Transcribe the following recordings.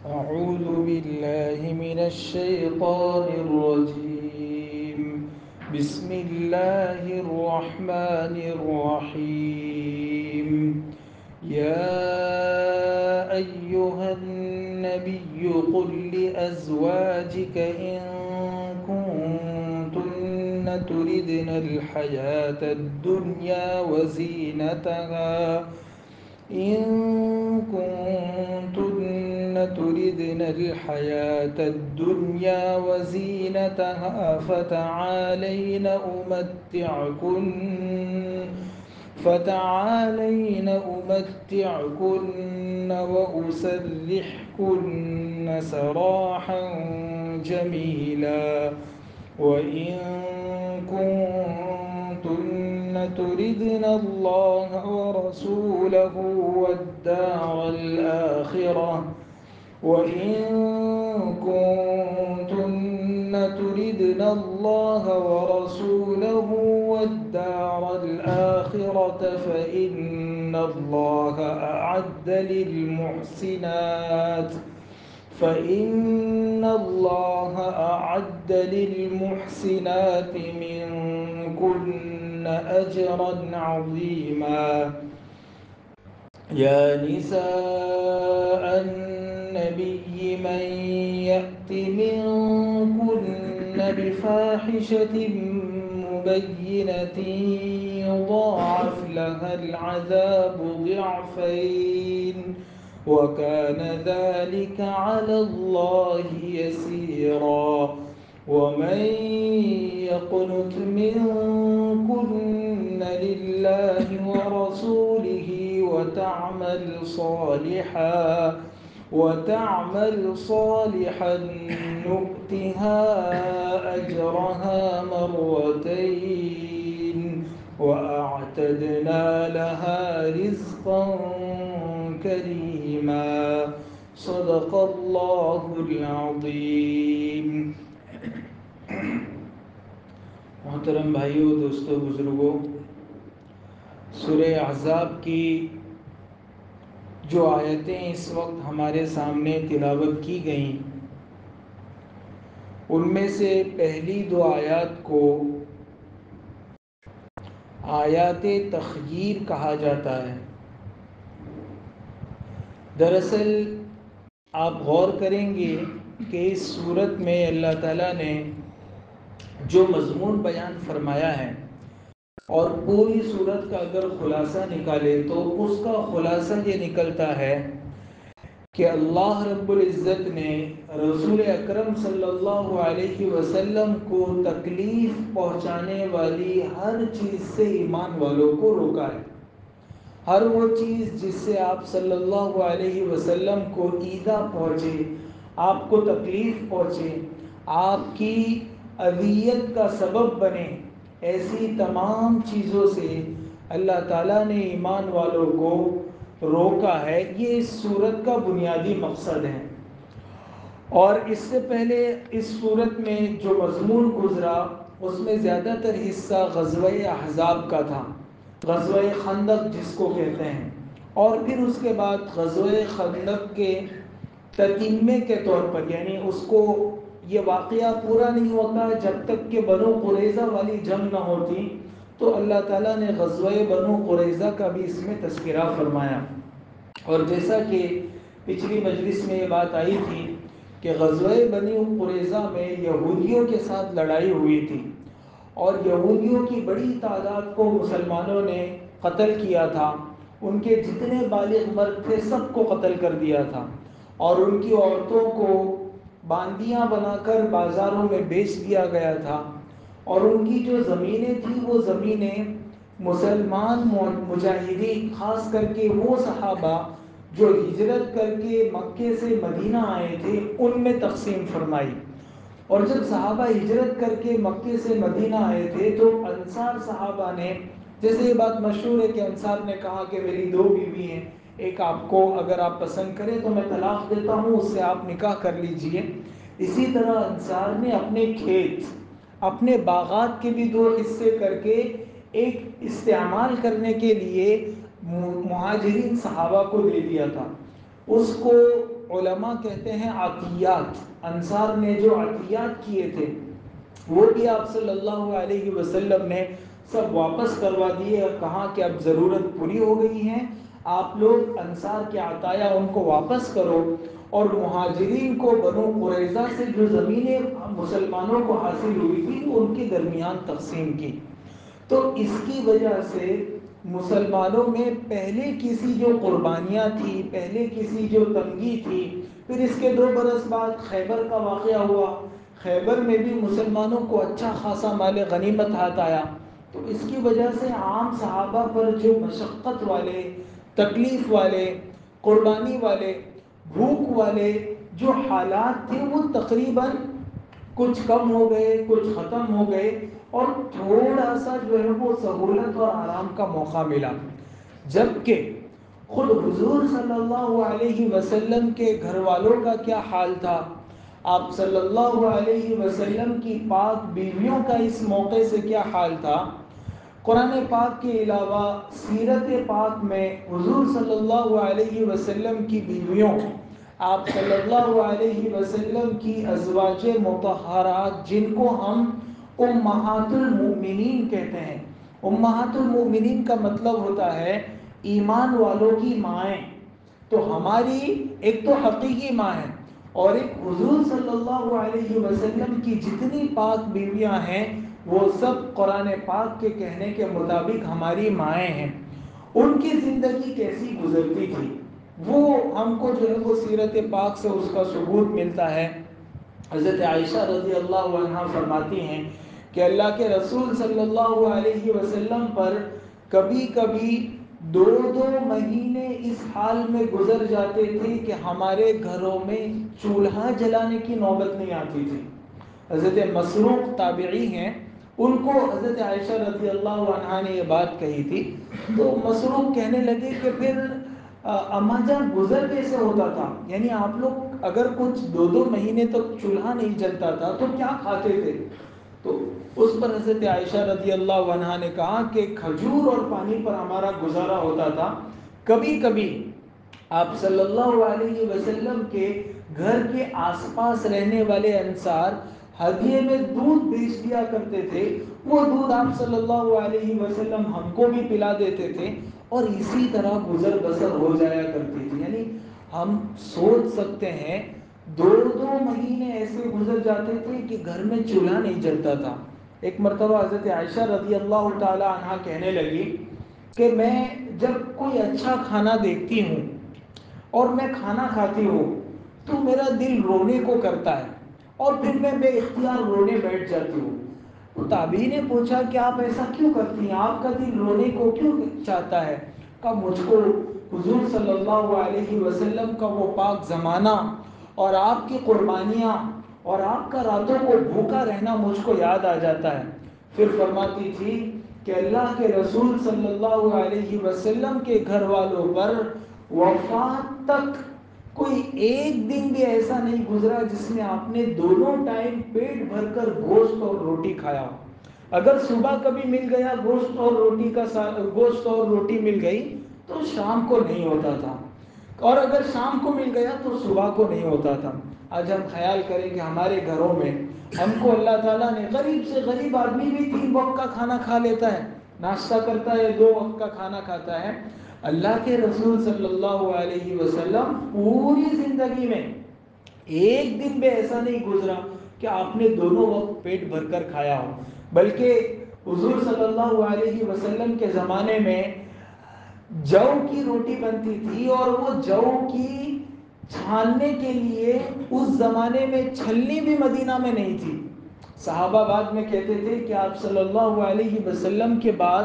أعوذ بالله من الشيطان الرجيم. بسم الله الرحمن الرحيم. يا أيها النبي قل لأزواجك إن كنتن تردن الحياة الدنيا وزينتها تردن الحياة الدنيا وزينتها فتعالين أمتعكن وأسرحكن سراحا جميلا. وإن كنتن تردن الله ورسوله والدار الآخرة فإن الله أعد للمحسنات منكن أجرا عظيما. يا نساء النبي من يأت منكن بفاحشة مبينة يضاعف لها العذاب ضعفين وكان ذلك على الله يسيرا. ومن يقنت منكن لله ورسوله وتعمل صالحا نؤتها أجرها مرتين وأعتدنا لها رزقا كريما. صدق اللہ العظیم. محترم بھائیوں، دوستوں، بزرگوں، سورہ احزاب کی جو آیتیں اس وقت ہمارے سامنے تلاوت کی گئیں، ان میں سے پہلی دو آیات کو آیات تخییر کہا جاتا ہے۔ دراصل آپ غور کریں گے کہ اس صورت میں اللہ تعالیٰ نے جو مضمون بیان فرمایا ہے اور پوری صورت کا اگر خلاصہ نکالے تو اس کا خلاصہ یہ نکلتا ہے کہ اللہ رب العزت نے رسول اکرم صلی اللہ علیہ وسلم کو تکلیف پہنچانے والی ہر چیز سے ایمان والوں کو روکا ہے۔ ہر وہ چیز جس سے آپ صلی اللہ علیہ وسلم کو ایذا پہنچے، آپ کو تکلیف پہنچے، آپ کی اذیت کا سبب بنے، ایسی تمام چیزوں سے اللہ تعالیٰ نے ایمان والوں کو روکا ہے۔ یہ اس صورت کا بنیادی مقصد ہے۔ اور اس سے پہلے اس صورت میں جو مضمون گزرا اس میں زیادہ تر حصہ غزوہ احزاب کا تھا، غزوہ خندق جس کو کہتے ہیں، اور پھر اس کے بعد غزوہ خندق کے تتمے کے طور پر، یعنی اس کو یہ واقعہ پورا نہیں ہوتا جب تک کہ بنو قریظہ والی جنگ نہ ہوتی، تو اللہ تعالیٰ نے غزوہ بنو قریظہ کا بھی اس میں تذکرہ فرمایا۔ اور جیسا کہ پچھلی مجلس میں یہ بات آئی تھی کہ غزوہ بنو قریظہ میں یہودیوں کے ساتھ لڑائی ہوئی تھی اور یہودیوں کی بڑی تعداد کو مسلمانوں نے قتل کیا تھا، ان کے جتنے بالغ مرد تھے سب کو قتل کر دیا تھا، اور ان کی عورتوں کو باندیاں بنا کر بازاروں میں بیچ دیا گیا تھا، اور ان کی جو زمینیں تھیں وہ زمینیں مسلمان مجاہدین، خاص کر کے وہ صحابہ جو ہجرت کر کے مکے سے مدینہ آئے تھے، ان میں تقسیم فرمائی۔ اور جب صحابہ ہجرت کر کے مکے سے مدینہ آئے تھے تو انصار صحابہ نے، جیسے یہ بات مشہور ہے کہ انصار نے کہا کہ میری دو بیوی ہیں، ایک آپ کو اگر آپ پسند کریں تو میں طلاق دیتا ہوں، اس سے آپ نکاح کر لیجئے۔ اسی طرح انصار نے اپنے کھیت، اپنے باغات کے بھی دو حصے کر کے ایک استعمال کرنے کے لیے مہاجرین صحابہ کو دے دیا تھا۔ اس کو علماء کہتے ہیں عطیات، انصار نے جو عطیات کیے تھے وہ بھی آپ صلی اللہ علیہ وسلم نے سب واپس کروا دیے اور کہا کہ اب ضرورت پوری ہو گئی ہے، آپ لوگ انصار کے عطایا ان کو واپس کرو، اور مہاجرین کو بنو قریظہ سے جو زمینیں مسلمانوں کو حاصل ہوئی تھی ان کے درمیان تقسیم کی۔ تو اس کی وجہ سے مسلمانوں میں پہلے کسی جو قربانیاں تھی، پہلے کسی جو تنگی تھی، پھر اس کے 2 برس بعد خیبر کا واقعہ ہوا، خیبر میں بھی مسلمانوں کو اچھا خاصا مال غنیمت ہاتھ آیا، تو اس کی وجہ سے عام صحابہ پر جو مشقت والے، تکلیف والے، قربانی والے، بھوک والے جو حالات تھے وہ تقریباً کچھ کم ہو گئے، کچھ ختم ہو گئے، اور تھوڑا سا جو ہے وہ سہولت اور آرام کا موقع ملا۔ جبکہ خود حضور صلی اللہ علیہ وسلم کے گھر والوں کا کیا حال تھا، آپ صلی اللہ علیہ وسلم کی پاک بیویوں کا اس موقع سے کیا حال تھا۔ قرآن پاک کے علاوہ سیرت پاک میں حضور صلی اللہ علیہ وسلم کی بیویوں، آپ صلی اللہ علیہ وسلم کی ازواج مطہرات، جن کو ہم امہات المؤمنین کہتے ہیں، امہات المؤمنین کا مطلب ہوتا ہے ایمان والوں کی مائیں، تو ہماری ایک تو حقیقی ماں ہے، اور ایک حضور صلی اللہ علیہ وسلم کی جتنی پاک بیویاں ہیں وہ سب قرآن پاک کے کہنے کے مطابق ہماری مائیں ہیں۔ ان کی زندگی کیسی گزرتی تھی وہ ہم کو جو ہے وہ سیرت پاک سے اس کا ثبوت ملتا ہے۔ حضرت عائشہ رضی اللہ عنہا فرماتی ہیں کہ اللہ کے رسول صلی اللہ علیہ وسلم پر کبھی کبھی 2 مہینے اس حال میں گزر جاتے تھے کہ ہمارے گھروں میں چولہا جلانے کی نوبت نہیں آتی تھی۔ حضرت مسروق تابعی ہیں، ان کو حضرت عائشہ رضی اللہ عنہا نے یہ بات کہی تھی، تو مسروق کہنے لگے کہ پھر اماں جان گزر کیسے ہوتا تھا، یعنی آپ لوگ اگر کچھ 2 مہینے تک چولہا نہیں جلتا تھا تو کیا کھاتے تھے؟ تو اس پر حضرت عائشہ رضی اللہ عنہا نے کہا کہ کھجور اور پانی پر ہمارا گزارا ہوتا تھا، کبھی کبھی آپ صلی اللہ علیہ وسلم کے گھر کے آس پاس رہنے والے انصار ہدیے میں دودھ بیچ دیا کرتے تھے، وہ دودھ آپ صلی اللہ علیہ وسلم ہم کو بھی پلا دیتے تھے، اور اسی طرح گزر بسر ہو جایا کرتی تھی۔ یعنی ہم سوچ سکتے ہیں 2 مہینے ایسے گزر جاتے تھے کہ گھر میں چولہا نہیں جلتا تھا۔ ایک مرتبہ حضرت عائشہ رضی اللہ تعالی عنہا کہنے لگی کہ میں جب کوئی اچھا کھانا دیکھتی ہوں اور میں کھانا کھاتی ہوں تو میرا دل رونے کو کرتا ہے، اور پھر میں بے اختیار رونے بیٹھ جاتی ہوں۔ تو تابعی نے پوچھا کہ آپ ایسا کیوں کرتی ہیں، آپ کا دل رونے کو کیوں چاہتا ہے؟ کہ مجھ کو حضور صلی اللہ علیہ وسلم کا وہ پاک زمانہ اور آپ کی قربانیاں اور آپ کا راتوں کو بھوکا رہنا مجھ کو یاد آ جاتا ہے۔ پھر فرماتی تھی کہ اللہ کے رسول صلی اللہ علیہ وسلم کے گھر والوں پر وفات تک کوئی ایک دن بھی ایسا نہیں گزرا جس میں آپ نے دونوں ٹائم پیٹ بھر کر گوشت اور روٹی کھایا ہو۔ اگر صبح کبھی مل گیا گوشت اور روٹی مل گئی تو شام کو نہیں ہوتا تھا، اور اگر شام کو مل گیا تو صبح کو نہیں ہوتا تھا۔ آج ہم خیال کریں کہ ہمارے گھروں میں ہم کو اللہ تعالیٰ نے، غریب سے غریب آدمی بھی 3 وقت کا کھانا کھا لیتا ہے، ناشتہ کرتا ہے، 2 وقت کا کھانا کھاتا ہے۔ اللہ کے رسول صلی اللہ علیہ وسلم پوری زندگی میں ایک دن بھی ایسا نہیں گزرا کہ آپ نے دونوں وقت پیٹ بھر کر کھایا ہو، بلکہ حضور صلی اللہ علیہ وسلم کے زمانے میں جو کی روٹی بنتی تھی، اور وہ جو کی چھاننے کے لیے اس زمانے میں چھلنی بھی مدینہ میں نہیں تھی۔ صحابہ بعد میں کہتے تھے کہ آپ صلی اللہ علیہ وسلم کے بعد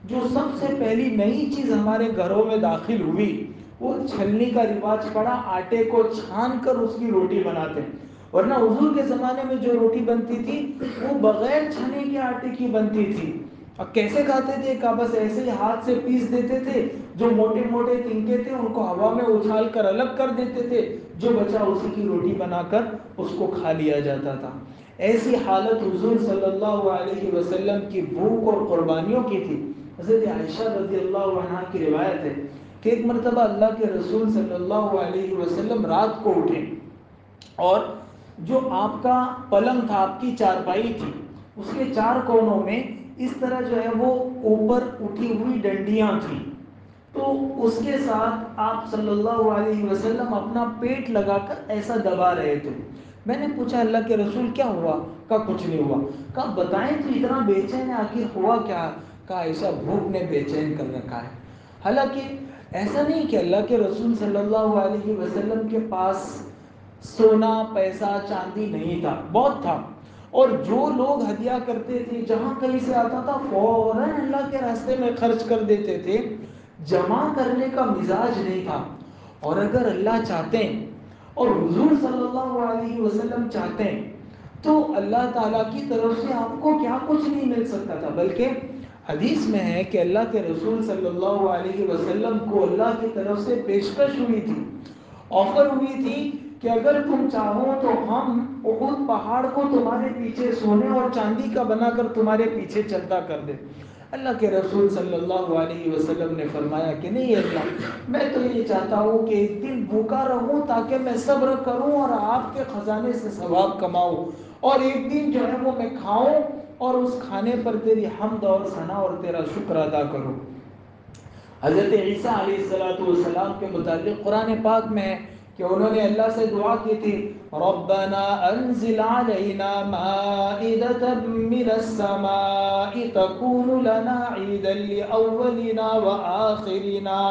جو سب سے پہلی نئی چیز ہمارے گھروں میں داخل ہوئی وہ چھلنی کا رواج پڑا، آٹے کو چھان کر اس کی روٹی بناتے، ورنہ حضور کے زمانے میں جو روٹی بنتی تھی وہ بغیر چھنے کے آٹے کی بنتی تھی۔ اب کیسے کھاتے تھے؟ کہ بس ایسے ہی ہاتھ سے پیس دیتے تھے، جو موٹے موٹے تنکے تھے ان کو ہوا میں اچھال کر الگ کر دیتے تھے، جو بچا اسی کی روٹی بنا کر اس کو کھا لیا جاتا تھا۔ ایسی حالت حضور صلی اللہ علیہ وسلم کی بھوک اور قربانیوں کی تھی۔ حضرت عائشہ رضی اللہ عنہا کی روایت ہے کہ ایک مرتبہ اللہ کے رسول صلی اللہ علیہ وسلم رات کو اٹھے اور جو آپ کا پلنگ تھا، آپ کی چارپائی تھی، اس کے چار کونوں میں اس طرح جو ہے وہ اوپر اٹھی ہوئی ڈنڈیاں تھیں، تو اس کے ساتھ آپ صلی اللہ علیہ وسلم اپنا پیٹ لگا کر ایسا دبا رہے تھے۔ میں نے پوچھا اللہ کے رسول کیا ہوا؟ کہا کچھ نہیں ہوا۔ کہا بتائیں تو اتنا بے چین ہے، آخر ہوا کیا؟ کہا ایسا بھوک نے بے چین کر رکھا ہے۔ حالانکہ ایسا نہیں کہ اللہ کے رسول صلی اللہ علیہ وسلم کے پاس سونا پیسہ چاندی نہیں تھا، بہت تھا، اور جو لوگ ہدیہ کرتے تھے جہاں کہیں سے آتا تھا فوراً اللہ کے راستے میں خرچ کر دیتے تھے، جمع کرنے کا مزاج نہیں تھا۔ اور اگر اللہ چاہتے ہیں اور حضور صلی اللہ علیہ وسلم چاہتے ہیں تو اللہ تعالیٰ کی طرف سے آپ کو کیا کچھ نہیں مل سکتا تھا، بلکہ حدیث میں ہے کہ اللہ کے رسول صلی اللہ علیہ وسلم کو اللہ کی طرف سے پیشکش ہوئی تھی، آفر ہوئی تھی کہ اگر تم چاہو تو ہم احد پہاڑ کو تمہارے پیچھے سونے اور چاندی کا بنا کر تمہارے پیچھے چلتا کر دیں۔ اللہ کے رسول صلی اللہ علیہ وسلم نے فرمایا کہ نہیں اللہ، میں تو یہ چاہتا ہوں کہ ایک دن بھوکا رہوں تاکہ میں صبر کروں اور آپ کے خزانے سے ثواب کماؤں، اور ایک دن جو ہے وہ میں کھاؤں اور اس کھانے پر تیری حمد اور ثنا اور تیرا شکر ادا کروں۔ حضرت عیسیٰ علیہ السلام کے متعلق قرآن پاک میں ہے کہ انہوں نے اللہ سے دعا کی تھی، ربنا انزل علینا مائدة من السماء تكون لنا عیدا لأولنا وآخرنا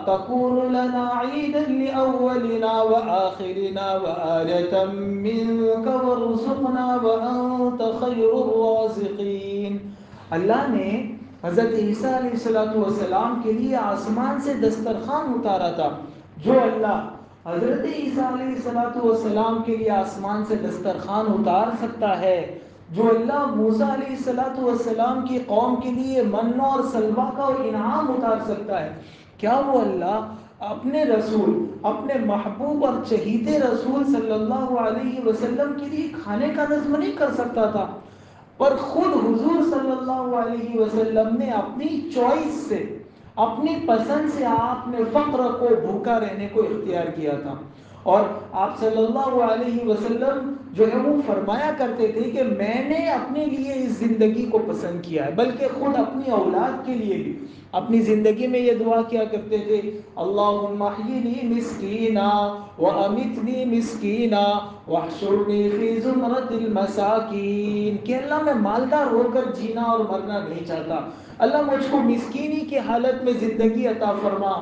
تكون لنا عيدا لأولنا وآخرنا وآية منك وارزقنا وأنت خير الرازقين۔ اللہ نے حضرت عیسیٰ علیہ السلام کے لیے آسمان سے دسترخوان اتارا تھا۔ جو اللہ حضرت عیسیٰ علیہ السلام کے لیے آسمان سے دسترخوان اتار سکتا ہے، جو اللہ موسیٰ علیہ السلام کی قوم کے لیے من اور سلوہ کا انعام اتار سکتا ہے، کیا وہ اللہ اپنے رسول، اپنے محبوب اور چہیتے رسول صلی اللہ علیہ وسلم کے لیے کھانے کا نظم نہیں کر سکتا تھا؟ پر خود حضور صلی اللہ علیہ وسلم نے اپنی چوائس سے، اپنی پسند سے آپ نے فقر کو، بھوکا رہنے کو اختیار کیا تھا۔ اور آپ صلی اللہ علیہ وسلم جو ہے وہ فرمایا کرتے تھے کہ میں نے اپنے لیے اس زندگی کو پسند کیا ہے، بلکہ خود اپنی اولاد کے لیے بھی اپنی زندگی میں یہ دعا کیا کرتے تھے، اللہم احیینی مسکینا وامیتنی مسکینا واحشرنی فی زمرۃ المساکین، کہ اللہ میں مالدار ہو کر جینا اور مرنا نہیں چاہتا، اللہ مجھ کو مسکینی کی حالت میں زندگی عطا فرما،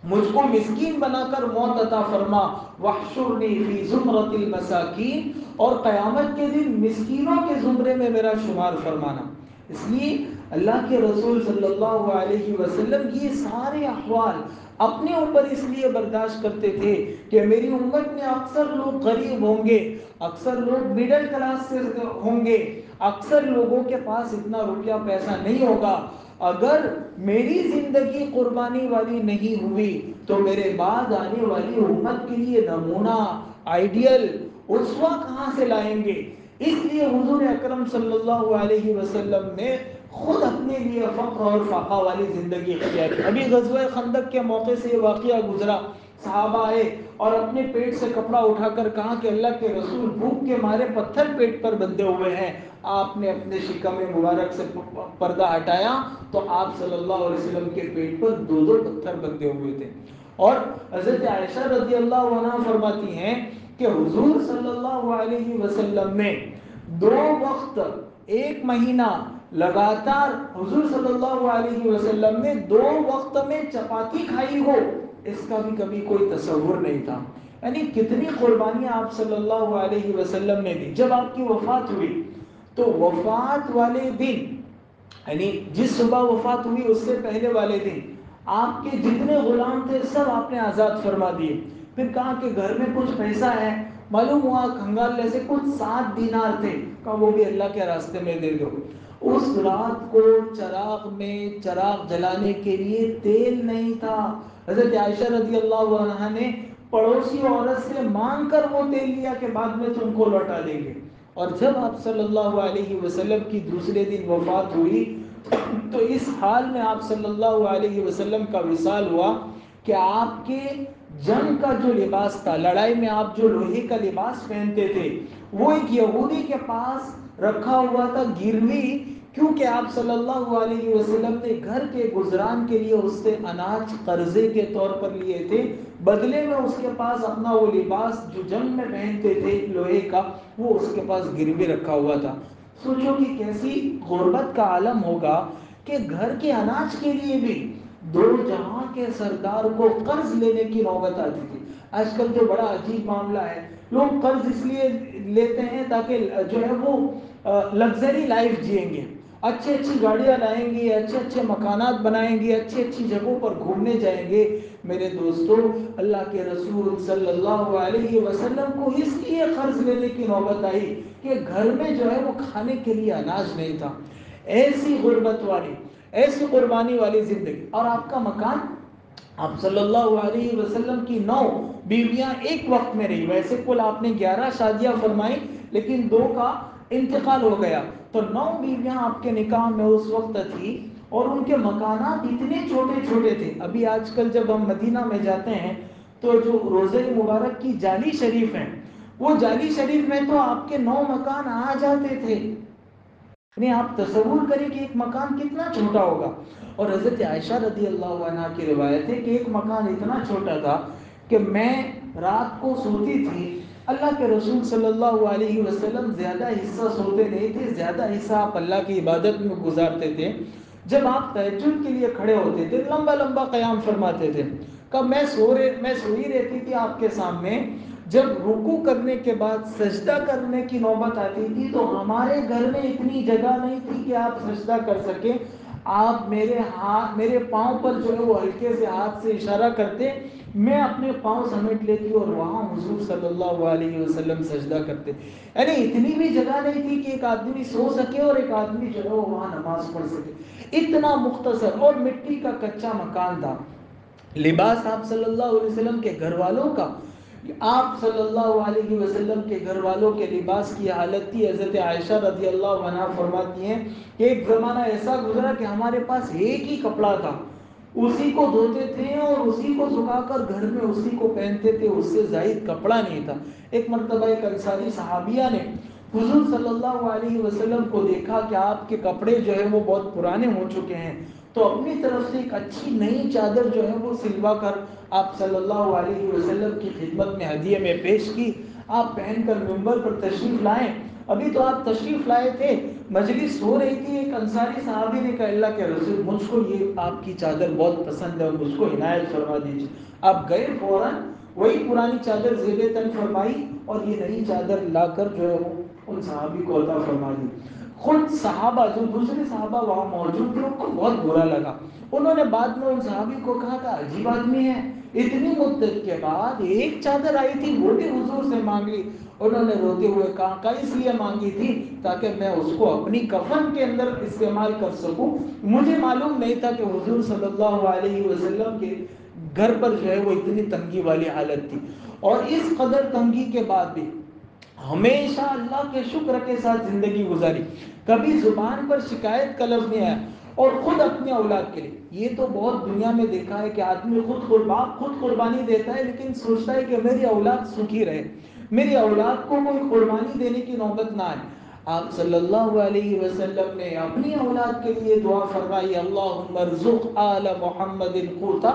مجھ کو مسکین بنا کر موت عطا فرما، واحشرنی فی زمرۃ المساکین، اور قیامت کے دن مسکینوں کے زمرے میں میرا شمار فرمانا۔ اس لیے اللہ کے رسول صلی اللہ علیہ وسلم یہ سارے احوال اپنے اوپر اس لیے برداشت کرتے تھے کہ میری امت میں اکثر لوگ غریب ہوں گے، اکثر لوگ مڈل کلاس سے ہوں گے، اکثر لوگوں کے پاس اتنا روپیہ پیسہ نہیں ہوگا، اگر میری زندگی قربانی والی نہیں ہوئی تو میرے بعد آنے والی امت کے لیے نمونہ، آئیڈیل، اسوہ کہاں سے لائیں گے؟ اس لیے حضور اکرم صلی اللہ علیہ وسلم نے خود اپنے لیے فقر اور فاقہ والی زندگی اختیار کی۔ ابھی غزوہ خندق کے موقع سے یہ واقعہ گزرا، صحابہ آئے اور اپنے پیٹ سے کپڑا اٹھا کر کہا کہ اللہ کے رسول بھوک کے مارے پتھر پیٹ پر بندھے ہوئے ہیں۔ آپ نے اپنے شکم مبارک سے پردہ ہٹایا تو آپ صلی اللہ علیہ وسلم کے پیٹ پر دو دو پتھر بندھے ہوئے تھے۔ اور حضرت عائشہ رضی اللہ عنہا فرماتی ہیں کہ حضور صلی اللہ علیہ وسلم نے 2 وقت 1 مہینہ لگاتار حضور صلی اللہ علیہ وسلم نے 2 وقت میں چپاتی کھائی ہو، اس کا بھی کبھی کوئی تصور نہیں تھا۔ یعنی کتنی قربانیاں آپ صلی اللہ علیہ وسلم نے دی۔ جب آپ کی وفات ہوئی تو وفات والے دن، یعنی جس صبح وفات ہوئی اس سے پہلے والے دن آپ کے جتنے غلام تھے سب آپ نے آزاد فرما دیے۔ پھر کہا کہ گھر میں کچھ پیسہ ہے، معلوم ہوا کھنگال سے کچھ 7 دینار تھے، کہا وہ بھی اللہ کے راستے میں دے دو۔ اس رات کو چراغ میں چراغ جلانے کے لیے تیل نہیں تھا، حضرت عائشہ رضی اللہ عنہا نے پڑوسی عورت سے مانگ کر وہ تیل لیا کہ بعد میں تم کو لوٹا دیں گے۔ اور جب آپ صلی اللہ علیہ وسلم کی دوسرے دن وفات ہوئی تو اس حال میں آپ صلی اللہ علیہ وسلم کا وصال ہوا کہ آپ کے جنگ کا جو لباس تھا، لڑائی میں آپ جو لوہے کا لباس پہنتے تھے، وہ ایک یہودی کے پاس رکھا ہوا تھا گروی، کیونکہ آپ صلی اللہ علیہ وسلم نے گھر کے گزران کے لیے اس سے اناج قرضے کے طور پر لیے تھے، بدلے میں اس کے پاس اپنا وہ لباس جو جنگ میں پہنتے تھے لوہے کا، وہ اس کے پاس گروی رکھا ہوا تھا۔ سوچو کہ کیسی غربت کا عالم ہوگا کہ گھر کے اناج کے لیے بھی دو جہاں کے سردار کو قرض لینے کی نوبت آتی تھی۔ آج کل تو بڑا عجیب معاملہ ہے، لوگ قرض اس لیے لیتے ہیں تاکہ جو ہے وہ لگژری لائف جئیں گے، اچھی اچھی گاڑیاں لائیں گے، اچھے اچھے مکانات بنائیں گے، اچھی اچھی جگہوں پر گھومنے جائیں گے۔ میرے دوستو، اللہ کے رسول صلی اللہ علیہ وسلم کو اس لیے قرض لینے کی نوبت آئی کہ گھر میں جو ہے وہ کھانے کے لیے اناج نہیں تھا۔ ایسی غربت والی، ایسی قربانی والی زندگی، اور آپ کا مکان، آپ صلی اللہ علیہ وسلم کی 9 بیویاں ایک وقت میں رہی، ویسے کل آپ نے 11 شادیاں فرمائی لیکن 2 کا انتقال ہو گیا، تو 9 بیویاں آپ کے نکاح میں اس وقت تھی، اور ان کے مکانات اتنے چھوٹے چھوٹے تھے۔ ابھی آج کل جب ہم مدینہ میں جاتے ہیں تو جو روضہ مبارک کی جالی شریف ہے، وہ جالی شریف میں تو آپ کے 9 مکان آ جاتے تھے۔ یعنی آپ تصور کریں کہ ایک مکان کتنا چھوٹا ہوگا۔ اور حضرت عائشہ رضی اللہ عنہ کی روایت ہے کہ ایک مکان اتنا چھوٹا تھا کہ میں رات کو سوتی تھی، اللہ کے رسول صلی اللہ علیہ وسلم زیادہ حصہ سوتے نہیں تھے، زیادہ حصہ آپ اللہ کی عبادت میں گزارتے تھے۔ جب آپ تہجد کے لیے کھڑے ہوتے تھے، لمبا لمبا قیام فرماتے تھے، کب میں سوئی رہتی تھی آپ کے سامنے، جب رکوع کرنے کے بعد سجدہ کرنے کی نوبت آتی تھی تو ہمارے گھر میں اتنی جگہ نہیں تھی کہ آپ سجدہ کر سکیں، آپ میرے پاؤں پر جو ہے وہ ہلکے سے ہاتھ سے اشارہ کرتے، میں اپنے پاؤں سمیٹ لیتی اور وہاں حضور صلی اللہ علیہ وسلم سجدہ کرتے۔ یعنی اتنی بھی جگہ نہیں تھی کہ ایک آدمی سو سکے اور ایک آدمی جو ہے وہ وہاں نماز پڑھ سکے، اتنا مختصر اور مٹی کا کچا مکان تھا۔ لباس آپ صلی اللہ علیہ وسلم کے گھر والوں کا، آپ صلی اللہ علیہ وسلم کے گھر والوں کے لباس کی حالت تھی، حضرت عائشہ رضی اللہ عنہ فرماتی ہیں کہ ایک زمانہ ایسا گزرا کہ ہمارے پاس ایک ہی کپڑا تھا، اسی کو دھوتے تھے اور اسی کو سکھا کر گھر میں اسی کو پہنتے تھے، اس سے زائد کپڑا نہیں تھا۔ ایک مرتبہ ایک انصاری صحابیہ نے حضور صلی اللہ علیہ وسلم کو دیکھا کہ آپ کے کپڑے جو ہے وہ بہت پرانے ہو چکے ہیں، تو اپنی طرف سے ایک اچھی نئی چادر جو ہے وہ سلوا کر آپ صلی اللہ علیہ وسلم کی خدمت میں ہدیے میں پیش کی۔ آپ پہن کر منبر پر تشریف لائیں، ابھی تو آپ تشریف لائے تھے، مجلس ہو رہی تھی، ایک انصاری صحابی نے کہا اللہ کے رسول مجھ کو یہ آپ کی چادر بہت پسند ہے اور مجھ کو عنایت فرما دیجیے۔ آپ گئے، فوراً وہی پرانی چادر زیب تن فرمائی اور یہ نئی چادر لا کر جو ہے وہ ان صحابی کو عطا فرما دی۔ خود صحابہ، جو دوسرے صحابہ وہاں موجود تھے، ان کو بہت برا لگا، انہوں نے بعد میں ان صحابی کو کہا تھا عجیب آدمی ہے، اتنی مدت کے بعد ایک چادر آئی تھی وہ بھی حضور سے مانگ لی۔ انہوں نے روتے ہوئے کہا اس لیے مانگی تھی تاکہ میں اس کو اپنی کفن کے اندر استعمال کر سکوں، مجھے معلوم نہیں تھا کہ حضور صلی اللہ علیہ وسلم کے گھر پر جو ہے وہ اتنی تنگی والی حالت تھی۔ اور اس قدر تنگی کے بعد بھی ہمیشہ اللہ کے شکر کے ساتھ زندگی گزاری، کبھی زبان پر شکایت کا لفظ نہیں آیا، اور خود اپنے اولاد کے لیے، یہ تو بہت دنیا میں دیکھا ہے کہ آدمی خود قربانی دیتا ہے لیکن سوچتا ہے کہ میری اولاد سکھی رہے، میری اولاد کو کوئی قربانی دینے کی نوبت نہ آئے۔ آپ صلی اللہ علیہ وسلم نے اپنی اولاد کے لیے دعا فرمائی، اللہم ارزق آل محمد القوت،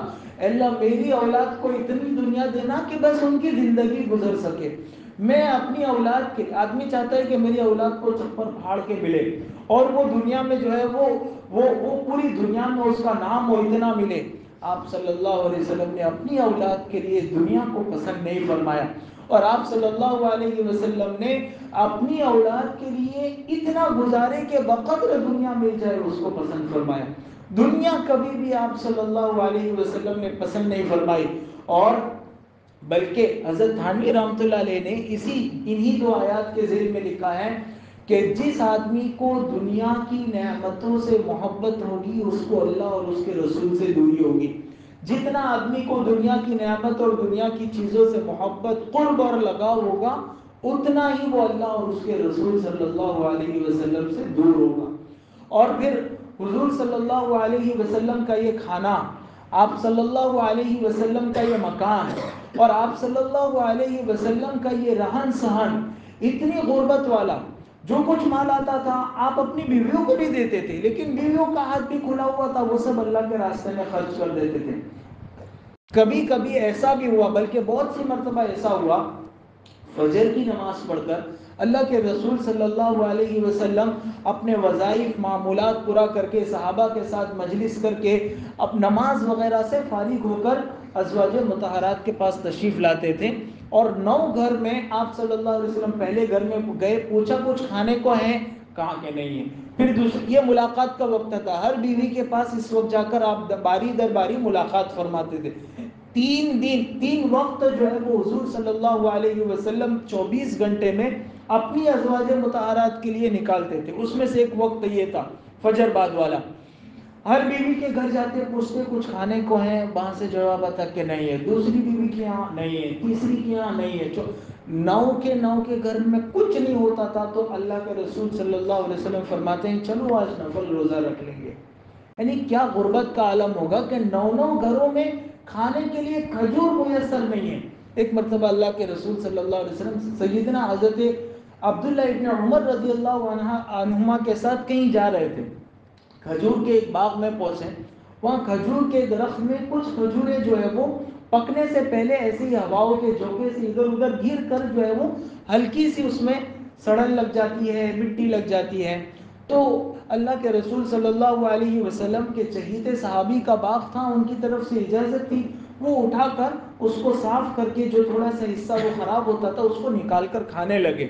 اللہ میری اولاد کو اتنی دنیا دینا کہ بس ان کی زندگی گزر سکے۔ میں اپنی اولاد کے، آدمی چاہتا ہے کہ میری اولاد کو چپر پھاڑ کے ملے اور وہ دنیا میں جو ہے وہ پوری دنیا میں اس کا نام و اتنا ملے۔ آپ صلی اللہ علیہ وسلم نے اپنی اولاد کے لیے دنیا کو پسند نہیں فرمایا، اور آپ صلی اللہ علیہ وسلم نے اپنی اولاد کے لیے اتنا گزارے کہ بقدر دنیا مل جائے اس کو پسند فرمایا۔ دنیا کبھی بھی آپ صلی اللہ علیہ وسلم نے پسند نہیں فرمائی، اور بلکہ حضرت تھانوی رحمۃ اللہ علیہ نے انہی 2 آیات کے ذیل میں لکھا ہے کہ جس آدمی کو دنیا کی نعمتوں سے محبت ہوگی اس کو اللہ اور اس کے رسول سے دوری ہوگی۔ جتنا آدمی کو دنیا کی نعمت اور دنیا کی چیزوں سے محبت، قرب اور لگاؤ ہوگا، اتنا ہی وہ اللہ اور اس کے رسول صلی اللہ علیہ وسلم سے دور ہوگا۔ اور پھر حضور صلی اللہ علیہ وسلم کا یہ کھانا، آپ صلی اللہ علیہ وسلم کا یہ مکان اور آپ صلی اللہ علیہ وسلم کا یہ رہن سہن اتنی غربت والا، جو کچھ مال آتا تھا آپ اپنی بیویوں کو بھی دیتے تھے، لیکن بیویوں کا ہاتھ بھی کھلا ہوا تھا، وہ سب اللہ کے راستے میں خرچ کر دیتے تھے۔ کبھی کبھی ایسا بھی ہوا، بلکہ بہت سی مرتبہ ایسا ہوا، فجر کی نماز پڑھ کر اللہ کے رسول صلی اللہ علیہ وسلم اپنے وظائف معمولات پورا کر کے صحابہ کے ساتھ مجلس کر کے اب نماز وغیرہ سے فارغ ہو کر ازواج مطہرات کے پاس تشریف لاتے تھے، اور 9 گھر میں آپ صلی اللہ علیہ وسلم پہلے گھر میں گئے، پوچھا کچھ کھانے کو ہے؟ کہا کہ نہیں ہے۔ پھر یہ ملاقات کا وقت تھا، ہر بیوی کے پاس اس وقت جا کر آپ باری در باری ملاقات فرماتے تھے۔ 3 وقت جو ہے وہ حضور صلی اللہ علیہ وسلم 24 گھنٹے میں اپنی ازواج مطہرات کے لیے نکالتے تھے، اس میں سے ایک وقت یہ تھا فجر بعد والا۔ ہر بیوی کے گھر جاتے پوچھتے کچھ کھانے کو ہیں، وہاں سے جواب آتا کہ نہیں ہے، دوسری بیوی کے یہاں نہیں ہے، تیسری کے یہاں نہیں ہے، 9 کے گھر میں کچھ نہیں ہوتا تھا تو اللہ کے رسول صلی اللہ علیہ وسلم فرماتے ہیں چلو آج نفل روزہ رکھ لیں گے۔ یعنی کیا غربت کا عالم ہوگا کہ 9 گھروں میں کھانے کے لیے کھجور میسر نہیں ہے۔ ایک مرتبہ اللہ کے رسول صلی اللہ علیہ وسلم سیدنا حضرت عبداللہ ابن عمر رضی اللہ عنہما کے ساتھ کہیں جا رہے تھے، کھجور کے ایک باغ میں پہنچے، وہاں کھجور کے درخت میں کچھ کھجوریں جو ہے وہ پکنے سے پہلے ایسی ہی ہواؤں کے جھونکے سے ادھر ادھر گر کر جو ہے وہ ہلکی سی اس میں سڑن لگ جاتی ہے، مٹی لگ جاتی ہے۔ تو اللہ کے رسول صلی اللہ علیہ وسلم کے چہیتے صحابی کا باغ تھا، ان کی طرف سے اجازت تھی، وہ اٹھا کر اس کو صاف کر کے جو تھوڑا سا حصہ وہ خراب ہوتا تھا اس کو نکال کر کھانے لگے۔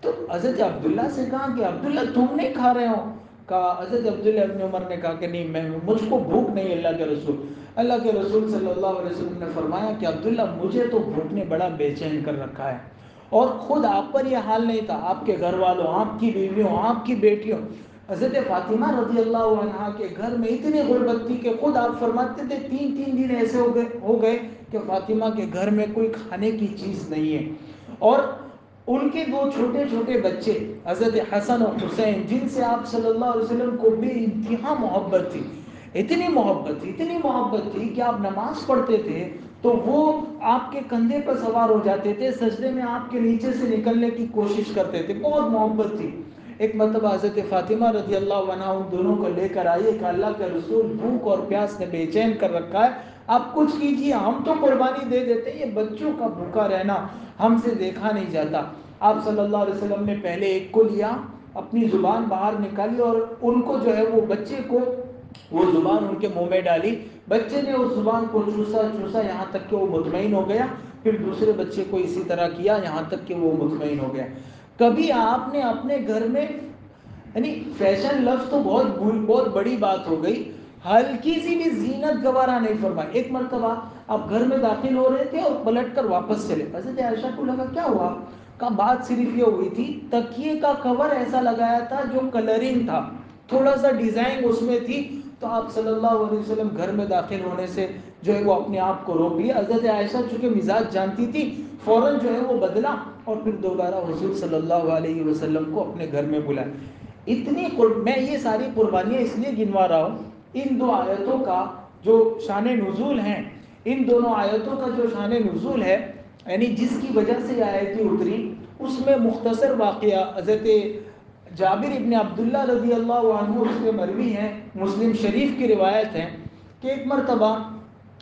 تو حضرت عبداللہ سے کہا کہ عبداللہ تم نہیں کھا رہے ہو؟ کہا حضرت عبداللہ ابن عمر نے کہا کہ نہیں، مجھ کو بھوک نہیں اللہ کے رسول۔ اللہ کے رسول صلی اللہ علیہ وسلم نے فرمایا کہ عبداللہ مجھے تو بھوک نے بڑا بے چین کر رکھا ہے، اور خود آپ پر یہ حال نہیں تھا، آپ کے گھر والوں، آپ کی بیویوں، آپ کی بیٹیوں، حضرت فاطمہ رضی اللہ عنہا کے گھر میں اتنی غربت تھی کہ خود آپ فرماتے تھے 3 دن ایسے ہو گئے کہ فاطمہ کے گھر میں کوئی کھانے کی چیز نہیں ہے۔ اور ان کے 2 چھوٹے چھوٹے بچے حضرت حسن اور حسین، جن سے آپ صلی اللہ علیہ وسلم کو بے انتہا محبت تھی، اتنی محبت تھی کہ آپ نماز پڑھتے تھے تو وہ آپ کے کندھے پر سوار ہو جاتے تھے، سجدے میں آپ کے نیچے سے نکلنے کی کوشش کرتے تھے، بہت محبت تھی۔ ایک مرتبہ حضرت فاطمہ رضی اللہ عنہا ان دونوں کو لے کر آئی کہ اللہ کے رسول بھوک اور پیاس نے بے چین کر رکھا ہے، آپ کچھ کیجیے، ہم تو قربانی دے دیتے، یہ بچوں کا بھوکا رہنا ہم سے دیکھا نہیں جاتا۔ آپ صلی اللہ علیہ وسلم نے پہلے ایک کو لیا، اپنی زبان باہر نکالی اور ان کو جو ہے وہ بچے کو وہ زبان ان کے منہ میں ڈالی، بچے نے اس زبان کو چوسا یہاں تک کہ وہ مطمئن ہو گیا، پھر دوسرے بچے کو اسی طرح کیا یہاں تک کہ وہ مطمئن ہو گیا۔ کبھی آپ نے اپنے گھر میں، یعنی فیشن لفظ تو بہت بڑی بات ہو گئی، ہلکی سی بھی زینت گوارا نہیں فرمائی۔ ایک مرتبہ آپ گھر میں داخل ہو رہے تھے اور پلٹ کر واپس چلے، حضرت عائشہ کو لگا کیا ہوا؟ کا بات صرف یہ ہوئی تھی تکیے کا کور ایسا لگایا تھا جو کلرنگ تھا، تھوڑا سا ڈیزائن اس میں تھی، تو آپ صلی اللہ علیہ وسلم گھر میں داخل ہونے سے جو ہے وہ اپنے آپ کو روک لیا۔ حضرت عائشہ چونکہ مزاج جانتی تھی، فوراً جو ہے وہ بدلا اور پھر دوبارہ حضور صلی اللہ علیہ وسلم کو اپنے گھر میں بلایا۔ میں یہ ساری قربانیاں اس لیے گنوا رہا ہوں، ان 2 آیتوں کا جو شان نزول ہیں، ان دونوں آیتوں کا جو شان نزول ہے، یعنی جس کی وجہ سے یہ آیتیں اتری، اس میں مختصر واقعہ حضرت جابر ابن عبداللہ رضی اللہ عنہ اس کے مروی ہیں، مسلم شریف کی روایت ہے کہ ایک مرتبہ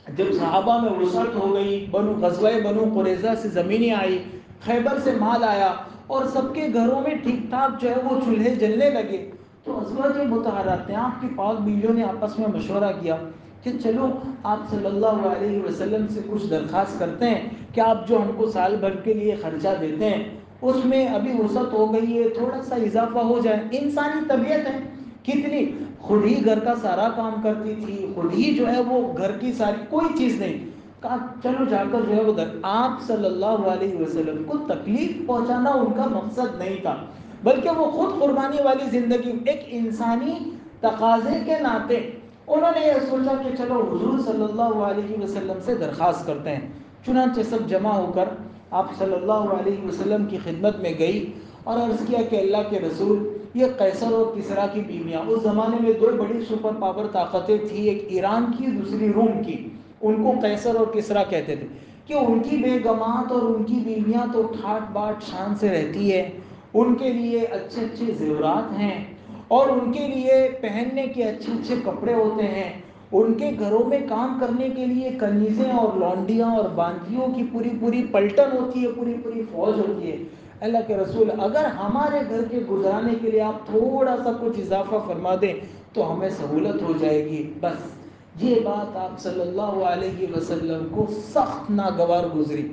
جب صحابہ میں وسعت ہو گئی، غزوہ بنو قریظہ سے زمینیں آئی، خیبر سے مال آیا اور سب کے گھروں میں ٹھیک ٹھاک جو ہے وہ چولہے جلنے لگے، تو ازواج مطہرات نے، آپ کی پاک بیویوں نے آپس میں مشورہ کیا کہ چلو آپ صلی اللہ علیہ وسلم سے کچھ درخواست کرتے ہیں کہ آپ جو ہم کو سال بھر کے لیے خرچہ دیتے ہیں اس میں ابھی وسعت ہو گئی ہے، تھوڑا سا اضافہ ہو جائے۔ انسانی طبیعت ہے، کتنی خود ہی گھر کا سارا کام کرتی تھی، خود ہی جو ہے وہ گھر کی ساری کوئی چیز نہیں، کہا چلو جا کر جو ہے وہ آپ صلی اللہ علیہ وسلم کو تکلیف پہنچانا ان کا مقصد نہیں تھا، بلکہ وہ خود قربانی والی زندگی، ایک انسانی تقاضے کے ناطے انہوں نے یہ سوچا کہ چلو حضور صلی اللہ علیہ وسلم سے درخواست کرتے ہیں۔ چنانچہ سب جمع ہو کر آپ صلی اللہ علیہ وسلم کی خدمت میں گئی اور عرض کیا کہ اللہ کے رسول یہ قیصر اور کسریٰ کی بیویاں، اس زمانے میں دو بڑی سپر پاور طاقتیں تھیں، ایک ایران کی دوسری روم کی، ان کو قیصر اور کسریٰ کہتے تھے، کہ ان کی بیگمات اور ان کی بیویاں تو ٹھاٹ باٹ شان سے رہتی ہے، ان کے لیے اچھے اچھے زیورات ہیں اور ان کے لیے پہننے کے اچھے اچھے کپڑے ہوتے ہیں، ان کے گھروں میں کام کرنے کے لیے کنیزیں اور لونڈیاں اور باندیوں کی پوری پوری پلٹن ہوتی ہے، پوری پوری فوج ہوتی ہے۔ اللہ کے رسول اگر ہمارے گھر کے گزرانے کے لیے آپ تھوڑا سا کچھ اضافہ فرما دیں تو ہمیں سہولت ہو جائے گی۔ بس یہ بات آپ صلی اللہ علیہ وسلم کو سخت ناگوار گزری۔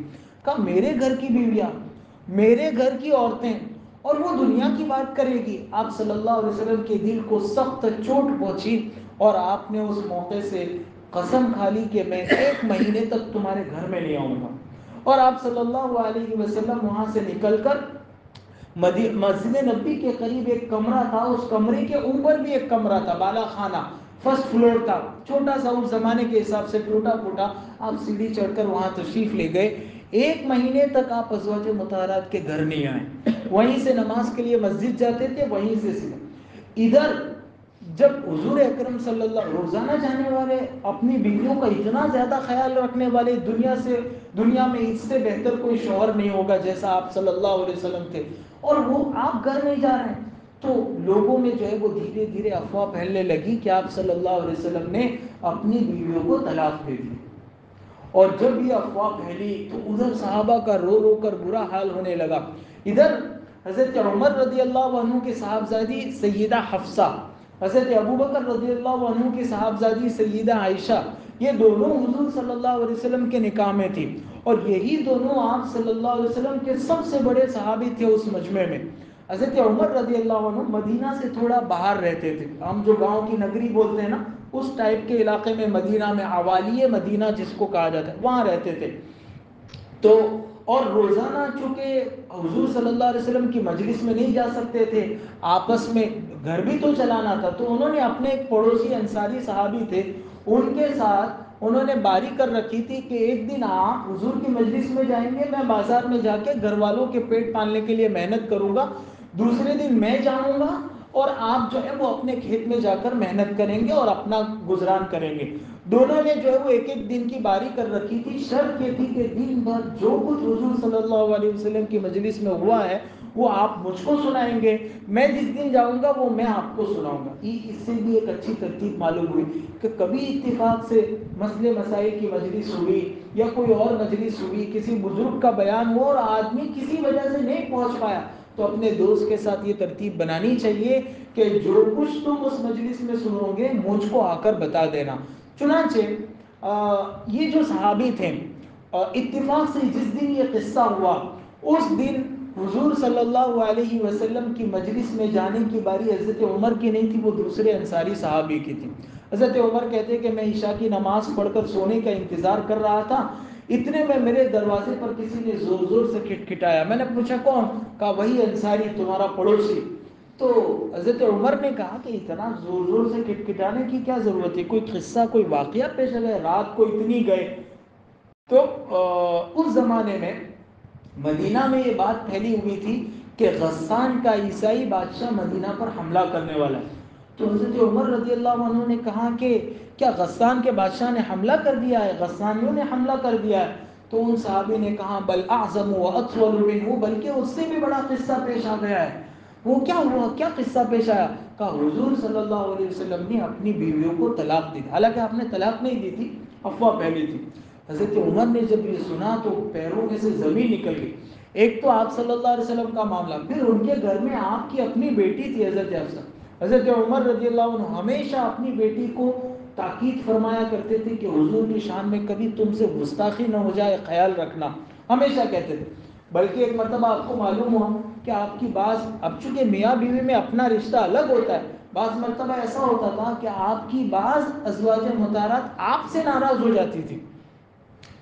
کہا میرے گھر کی بیویاں، میرے گھر کی عورتیں، اور وہ دنیا کی بات کرے گی؟ آپ صلی اللہ علیہ وسلم کے دل کو سخت چوٹ پہنچی اور آپ نے اس موقع سے قسم کھا لی کہ میں 1 مہینے تک تمہارے گھر میں نہیں آؤں گا۔ اور آپ صلی اللہ علیہ وسلم وہاں سے نکل کر مسجد نبی کے قریب ایک کمرہ تھا، اس کمرے کے اوپر بھی ایک کمرہ تھا، بالا خانہ، فرسٹ فلور تھا، چھوٹا سا اس زمانے کے حساب سے ٹوٹا پھوٹا، آپ سیڑھی چڑھ کر وہاں تشریف لے گئے۔ 1 مہینے تک آپ ازواج مطہرات کے گھر نہیں آئے، وہیں سے نماز کے لیے مسجد جاتے تھے، وہیں سے سیدھا ادھر۔ جب حضور اکرم صلی اللہ روزانہ جانے والے، اپنی بیویوں کا اتنا زیادہ خیال رکھنے والے، دنیا میں اس سے بہتر کوئی شوہر نہیں ہوگا جیسا آپ صلی اللہ علیہ وسلم تھے، اور وہ آپ گھر نہیں جا رہے ہیں، تو لوگوں میں جو ہے وہ دھیرے دھیرے افواہ پھیلنے لگی کہ آپ صلی اللہ علیہ وسلم نے اپنی بیویوں کو طلاق دے دی۔ اور جب یہ افواہ پھیلی تو ادھر صحابہ کا رو رو کر برا حال ہونے لگا۔ ادھر حضرت عمر رضی اللہ عنہ کی صاحبزادی سیدہ حفصہ، حضرت ابوبکر رضی اللہ عنہ کی صاحبزادی سیدہ عائشہ، یہ دونوں حضور صلی اللہ علیہ وسلم کے نکاح میں تھی، اور یہی دونوں آپ صلی اللہ علیہ وسلم کے سب سے بڑے صحابی تھے اس مجمع میں۔ حضرت عمر رضی اللہ عنہ مدینہ سے تھوڑا باہر رہتے تھے، ہم جو گاؤں کی نگری بولتے ہیں نا، اس ٹائپ کے علاقے میں، مدینہ میں، عوالی مدینہ جس کو کہا جاتا ہے، وہاں رہتے تھے۔ تو اور روزانہ چونکہ حضور صلی اللہ علیہ وسلم کی مجلس میں نہیں جا سکتے تھے، آپس میں گھر بھی تو چلانا تھا، تو انہوں نے اپنے ایک پڑوسی انصاری صحابی تھے، ان کے ساتھ انہوں نے باری کر رکھی تھی کہ ایک دن آپ حضور کی مجلس میں جائیں گے، میں بازار میں جا کے گھر والوں کے پیٹ پالنے کے لیے محنت کروں گا، دوسرے دن میں جاؤں گا اور آپ جو ہے وہ اپنے کھیت میں جا کر محنت کریں گے اور اپنا گزران کریں گے۔ دونوں نے جو ہے وہ 1 دن کی باری کر رکھی تھی، شرط یہ تھی کہ دن بھر جو کچھ حضور صلی اللہ علیہ وسلم کی مجلس میں ہوا ہے وہ آپ مجھ کو سنائیں گے، میں جس دن جاؤں گا وہ میں آپ کو سناؤں گا۔ اس سے بھی ایک اچھی ترتیب معلوم ہوئی کہ کبھی اتفاق سے مسئلے مسائل کی مجلس ہوئی یا کوئی اور مجلس ہوئی، کسی بزرگ کا بیان ہوا اور آدمی کسی وجہ سے نہیں پہنچ پایا، تو اپنے دوست کے ساتھ یہ ترتیب بنانی چاہیے کہ جو کچھ تم اس مجلس میں سنو گے مجھ کو آ کر بتا دینا۔ چنانچہ یہ جو صحابی تھے، اتفاق سے جس دن یہ قصہ ہوا اس دن حضور صلی اللہ علیہ وسلم کی مجلس میں جانے کی باری حضرت عمر کی نہیں تھی، وہ دوسرے انصاری صحابی کی تھی۔ حضرت عمر کہتے کہ میں عشاء کی نماز پڑھ کر سونے کا انتظار کر رہا تھا، اتنے میں میرے دروازے پر کسی نے زور زور سے کھٹکھٹایا، میں نے پوچھا کون؟ کہا وہی انصاری تمہارا پڑوسی۔ تو حضرت عمر نے کہا کہ اتنا زور زور سے کھٹکھٹانے کی کیا ضرورت ہے، کوئی قصہ کوئی واقعہ پیش آ گیا، رات کو اتنی گئے؟ تو اس زمانے میں مدینہ میں یہ بات پھیلی ہوئی تھی کہ غسان کا عیسائی بادشاہ مدینہ پر حملہ کرنے والا ہے۔ تو حضرت عمر رضی اللہ عنہ نے کہا کہ کیا غسان کے بادشاہ نے حملہ کر دیا ہے، غسانیوں نے حملہ کر دیا ہے؟ تو ان صحابی نے کہا بل اعظم و اطول منہ، بلکہ اس سے بھی بڑا قصہ پیش آ گیا ہے۔ وہ کیا ہوا، کیا قصہ پیش آیا؟ کہا حضور صلی اللہ علیہ وسلم نے اپنی بیویوں کو طلاق دی، حالانکہ آپ نے طلاق نہیں دی تھی، افواہ پھیلی تھی۔ حضرت عمر نے جب یہ سنا تو پیروں میں سے زمین نکل گئی۔ ایک تو آپ صلی اللہ علیہ وسلم کا معاملہ، پھر ان کے گھر میں آپ کی اپنی بیٹی تھی حضرت حفصہ۔ حضرت عمر رضی اللہ عنہ ہمیشہ اپنی بیٹی کو تاکید فرمایا کرتے تھے کہ حضور کی شان میں کبھی تم سے گستاخی نہ ہو جائے، خیال رکھنا، ہمیشہ کہتے تھے۔ بلکہ ایک مرتبہ آپ کو معلوم ہوا کہ آپ کی اب چونکہ میاں بیوی میں اپنا رشتہ الگ ہوتا ہے، بعض مرتبہ ایسا ہوتا تھا کہ آپ کی بعض ازواج مطہرات آپ سے ناراض ہو جاتی تھی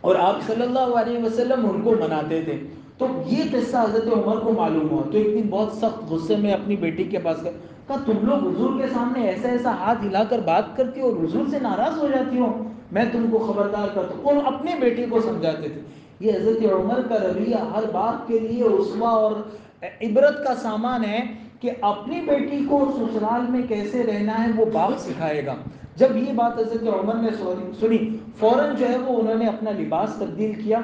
اور آپ صلی اللہ علیہ وسلم ان کو مناتے تھے۔ تو یہ قصہ حضرت عمر کو معلوم ہوا، تو ایک دن بہت سخت غصے میں اپنی بیٹی کے پاس گئے، کہا تم لوگ حضور کے سامنے ایسا ایسا ہاتھ ہلا کر بات کرتی ہو اور حضور سے ناراض ہو جاتی ہو، میں تم کو خبردار کرتا ہوں۔ اور اپنی بیٹی کو سمجھاتے تھے یہ حضرت عمر کا رویہ ہر باپ کے لیے اسوہ اور عبرت کا سامان ہے کہ اپنی بیٹی کو سسرال میں کیسے رہنا ہے وہ باپ سکھائے گا۔ جب یہ بات حضرت عمر نے سنی، فوراً جو ہے وہ انہوں نے اپنا لباس تبدیل کیا۔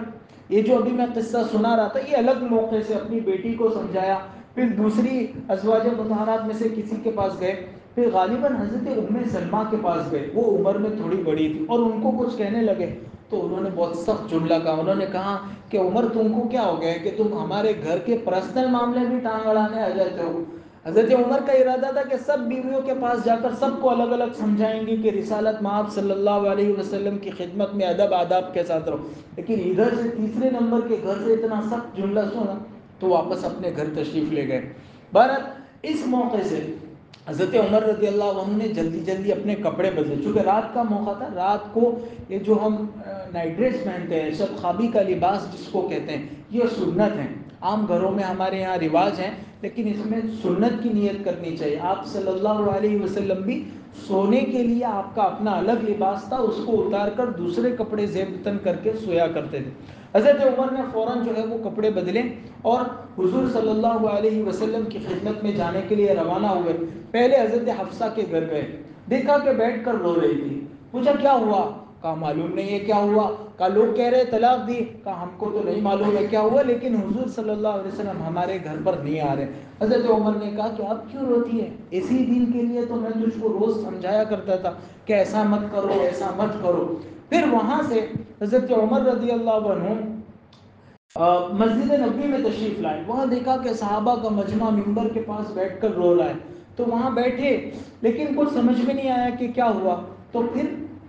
یہ جو ابھی میں قصہ سنا رہا تھا یہ الگ موقع سے اپنی بیٹی کو سمجھایا، پھر دوسری ازواج مطہرات میں سے کسی کے پاس گئے، پھر غالباً حضرت ام سلمہ کے پاس گئے، وہ عمر میں تھوڑی بڑی تھی، اور ان کو کچھ کہنے لگے تو انہوں نے بہت سخت جملہ کہا۔ انہوں نے کہا کہ عمر تم کو کیا ہو گیا کہ تم ہمارے گھر کے پرسنل معاملے بھی ٹانگ اڑانے آ جاتے ہو۔ حضرت عمر کا ارادہ تھا کہ سب بیویوں کے پاس جا کر سب کو الگ الگ سمجھائیں گے کہ رسالت مآب صلی اللہ علیہ وسلم کی خدمت میں ادب آداب کے ساتھ رہو، لیکن ادھر سے تیسرے نمبر کے گھر سے اتنا سخت جملہ سنا تو واپس اپنے گھر تشریف لے گئے۔ بہرحال اس موقع سے حضرت عمر رضی اللہ عنہ نے جلدی جلدی اپنے کپڑے بدلے، چونکہ رات کا موقع تھا، رات کو یہ جو ہم نائٹ ڈریس پہنتے ہیں، شب خوابی کا لباس جس کو کہتے ہیں، یہ سنت ہے۔ عام گھروں میں ہمارے یہاں رواج ہیں، لیکن اس میں سنت کی نیت کرنی چاہیے۔ آپ صلی اللہ علیہ وسلم بھی سونے کے لیے آپ کا اپنا الگ لباس تھا، اس کو اتار کر دوسرے کپڑے زیب تن کر کے سویا کرتے تھے۔ حضرت عمر نے فوراً جو ہے وہ کپڑے بدلے اور حضور صلی اللہ علیہ وسلم کی خدمت میں جانے کے لیے روانہ ہوئے۔ پہلے حضرت حفصہ کے گھر گئے، دیکھا کہ بیٹھ کر رو رہی تھی، پوچھا کیا ہوا؟ کہا معلوم نہیں ہے کیا ہوا۔ کہا لوگ کہہ رہے طلاق دی۔ کہا ہم کو تو نہیں معلوم ہے کیا ہوا، لیکن حضور صلی اللہ علیہ وسلم ہمارے گھر پر نہیں آ رہے۔ حضرت عمر نے کہا کہ اب کیوں روتی ہے؟ اسی دن کے لیے تو میں تجھ کو روز سمجھایا کرتا تھا کہ ایسا مت کرو ایسا مت کرو۔ پھر وہاں سے حضرت عمر رضی اللہ عنہ مسجد نبوی میں تشریف لائے، وہاں دیکھا کہ صحابہ کا مجمع منبر کے پاس بیٹھ کر رو رہا ہے، تو وہاں بیٹھے، لیکن کچھ سمجھ میں نہیں آیا کہ کیا ہوا۔ تو پھر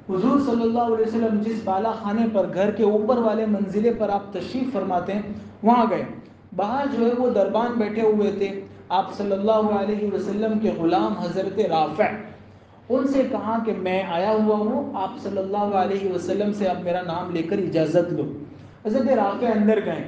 حضور صلی اللہ علیہ وسلم جس بالا خانے پر گھر کے اوپر والے منزلے پر آپ تشریف فرماتے ہیں وہاں گئے۔ باہر جو ہے وہ دربان بیٹھے ہوئے تھے، آپ صلی اللہ علیہ وسلم کے غلام حضرت رافع، ان سے کہا کہ میں آیا ہوا ہوں، آپ صلی اللہ علیہ وسلم سے اب میرا نام لے کر اجازت لو۔ حضرت رافع اندر گئے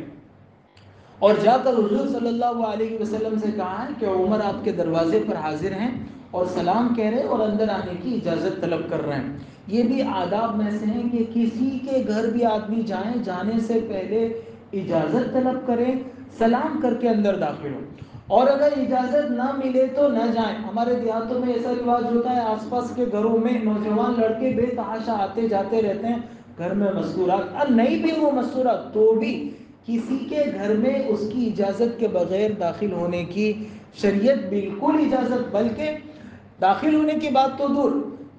اور جا کر حضور صلی اللہ علیہ وسلم سے کہا ہے کہ عمر آپ کے دروازے پر حاضر ہیں اور سلام کہہ رہے اور اندر آنے کی اجازت طلب کر رہے ہیں۔ یہ بھی آداب میں سے ہیں کہ کسی کے گھر بھی آدمی جائیں، جانے سے پہلے اجازت طلب کریں، سلام کر کے اندر داخل ہو، اور اگر اجازت نہ ملے تو نہ جائیں۔ ہمارے دیہاتوں میں ایسا رواج ہوتا ہے، آس پاس کے گھروں میں نوجوان لڑکے بے تحاشا آتے جاتے رہتے ہیں، گھر میں مستورات، اور نہیں بھی وہ مستورات تو بھی کسی کے گھر میں اس کی اجازت کے بغیر داخل ہونے کی شریعت بالکل اجازت، بلکہ داخل ہونے کی بات تو دور،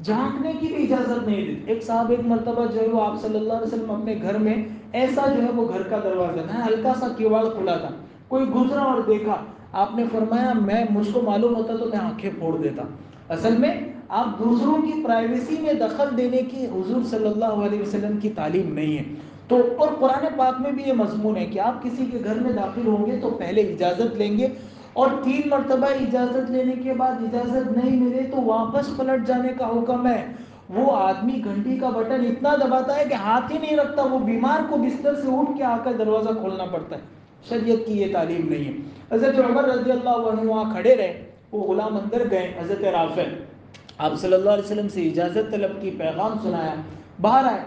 جھانکنے کی بھی اجازت نہیں دی۔ ایک صاحب ایک مرتبہ جو ہے وہ آپ صلی اللہ علیہ وسلم اپنے گھر میں ایسا جو ہے وہ گھر کا دروازہ تھا، ہلکا سا کیواڑ کھلا تھا، کوئی گزرا اور دیکھا، آپ نے فرمایا مجھ کو معلوم ہوتا تو میں آنکھیں پھوڑ دیتا۔ اصل میں آپ دوسروں کی پرائیویسی میں دخل دینے کی حضور صلی اللہ علیہ وسلم کی تعلیم نہیں ہے۔ تو اور قرآن پاک میں بھی یہ مضمون ہے کہ آپ کسی کے گھر میں داخل ہوں گے تو پہلے اجازت لیں گے، اور 3 مرتبہ اجازت لینے کے بعد اجازت نہیں ملے تو واپس پلٹ جانے کا حکم ہے۔ وہ آدمی گھنٹی کا بٹن اتنا دباتا ہے کہ ہاتھ ہی نہیں رکھتا، وہ بیمار کو بستر سے اٹھ کے آ کر دروازہ کھولنا پڑتا ہے۔ شریعت کی یہ تعلیم نہیں ہے۔ حضرت عمر رضی اللہ عنہ وہاں کھڑے رہے، وہ غلام اندر گئے، حضرت رافع آپ صلی اللہ علیہ وسلم سے اجازت طلب کی، پیغام سنایا، باہر آئے۔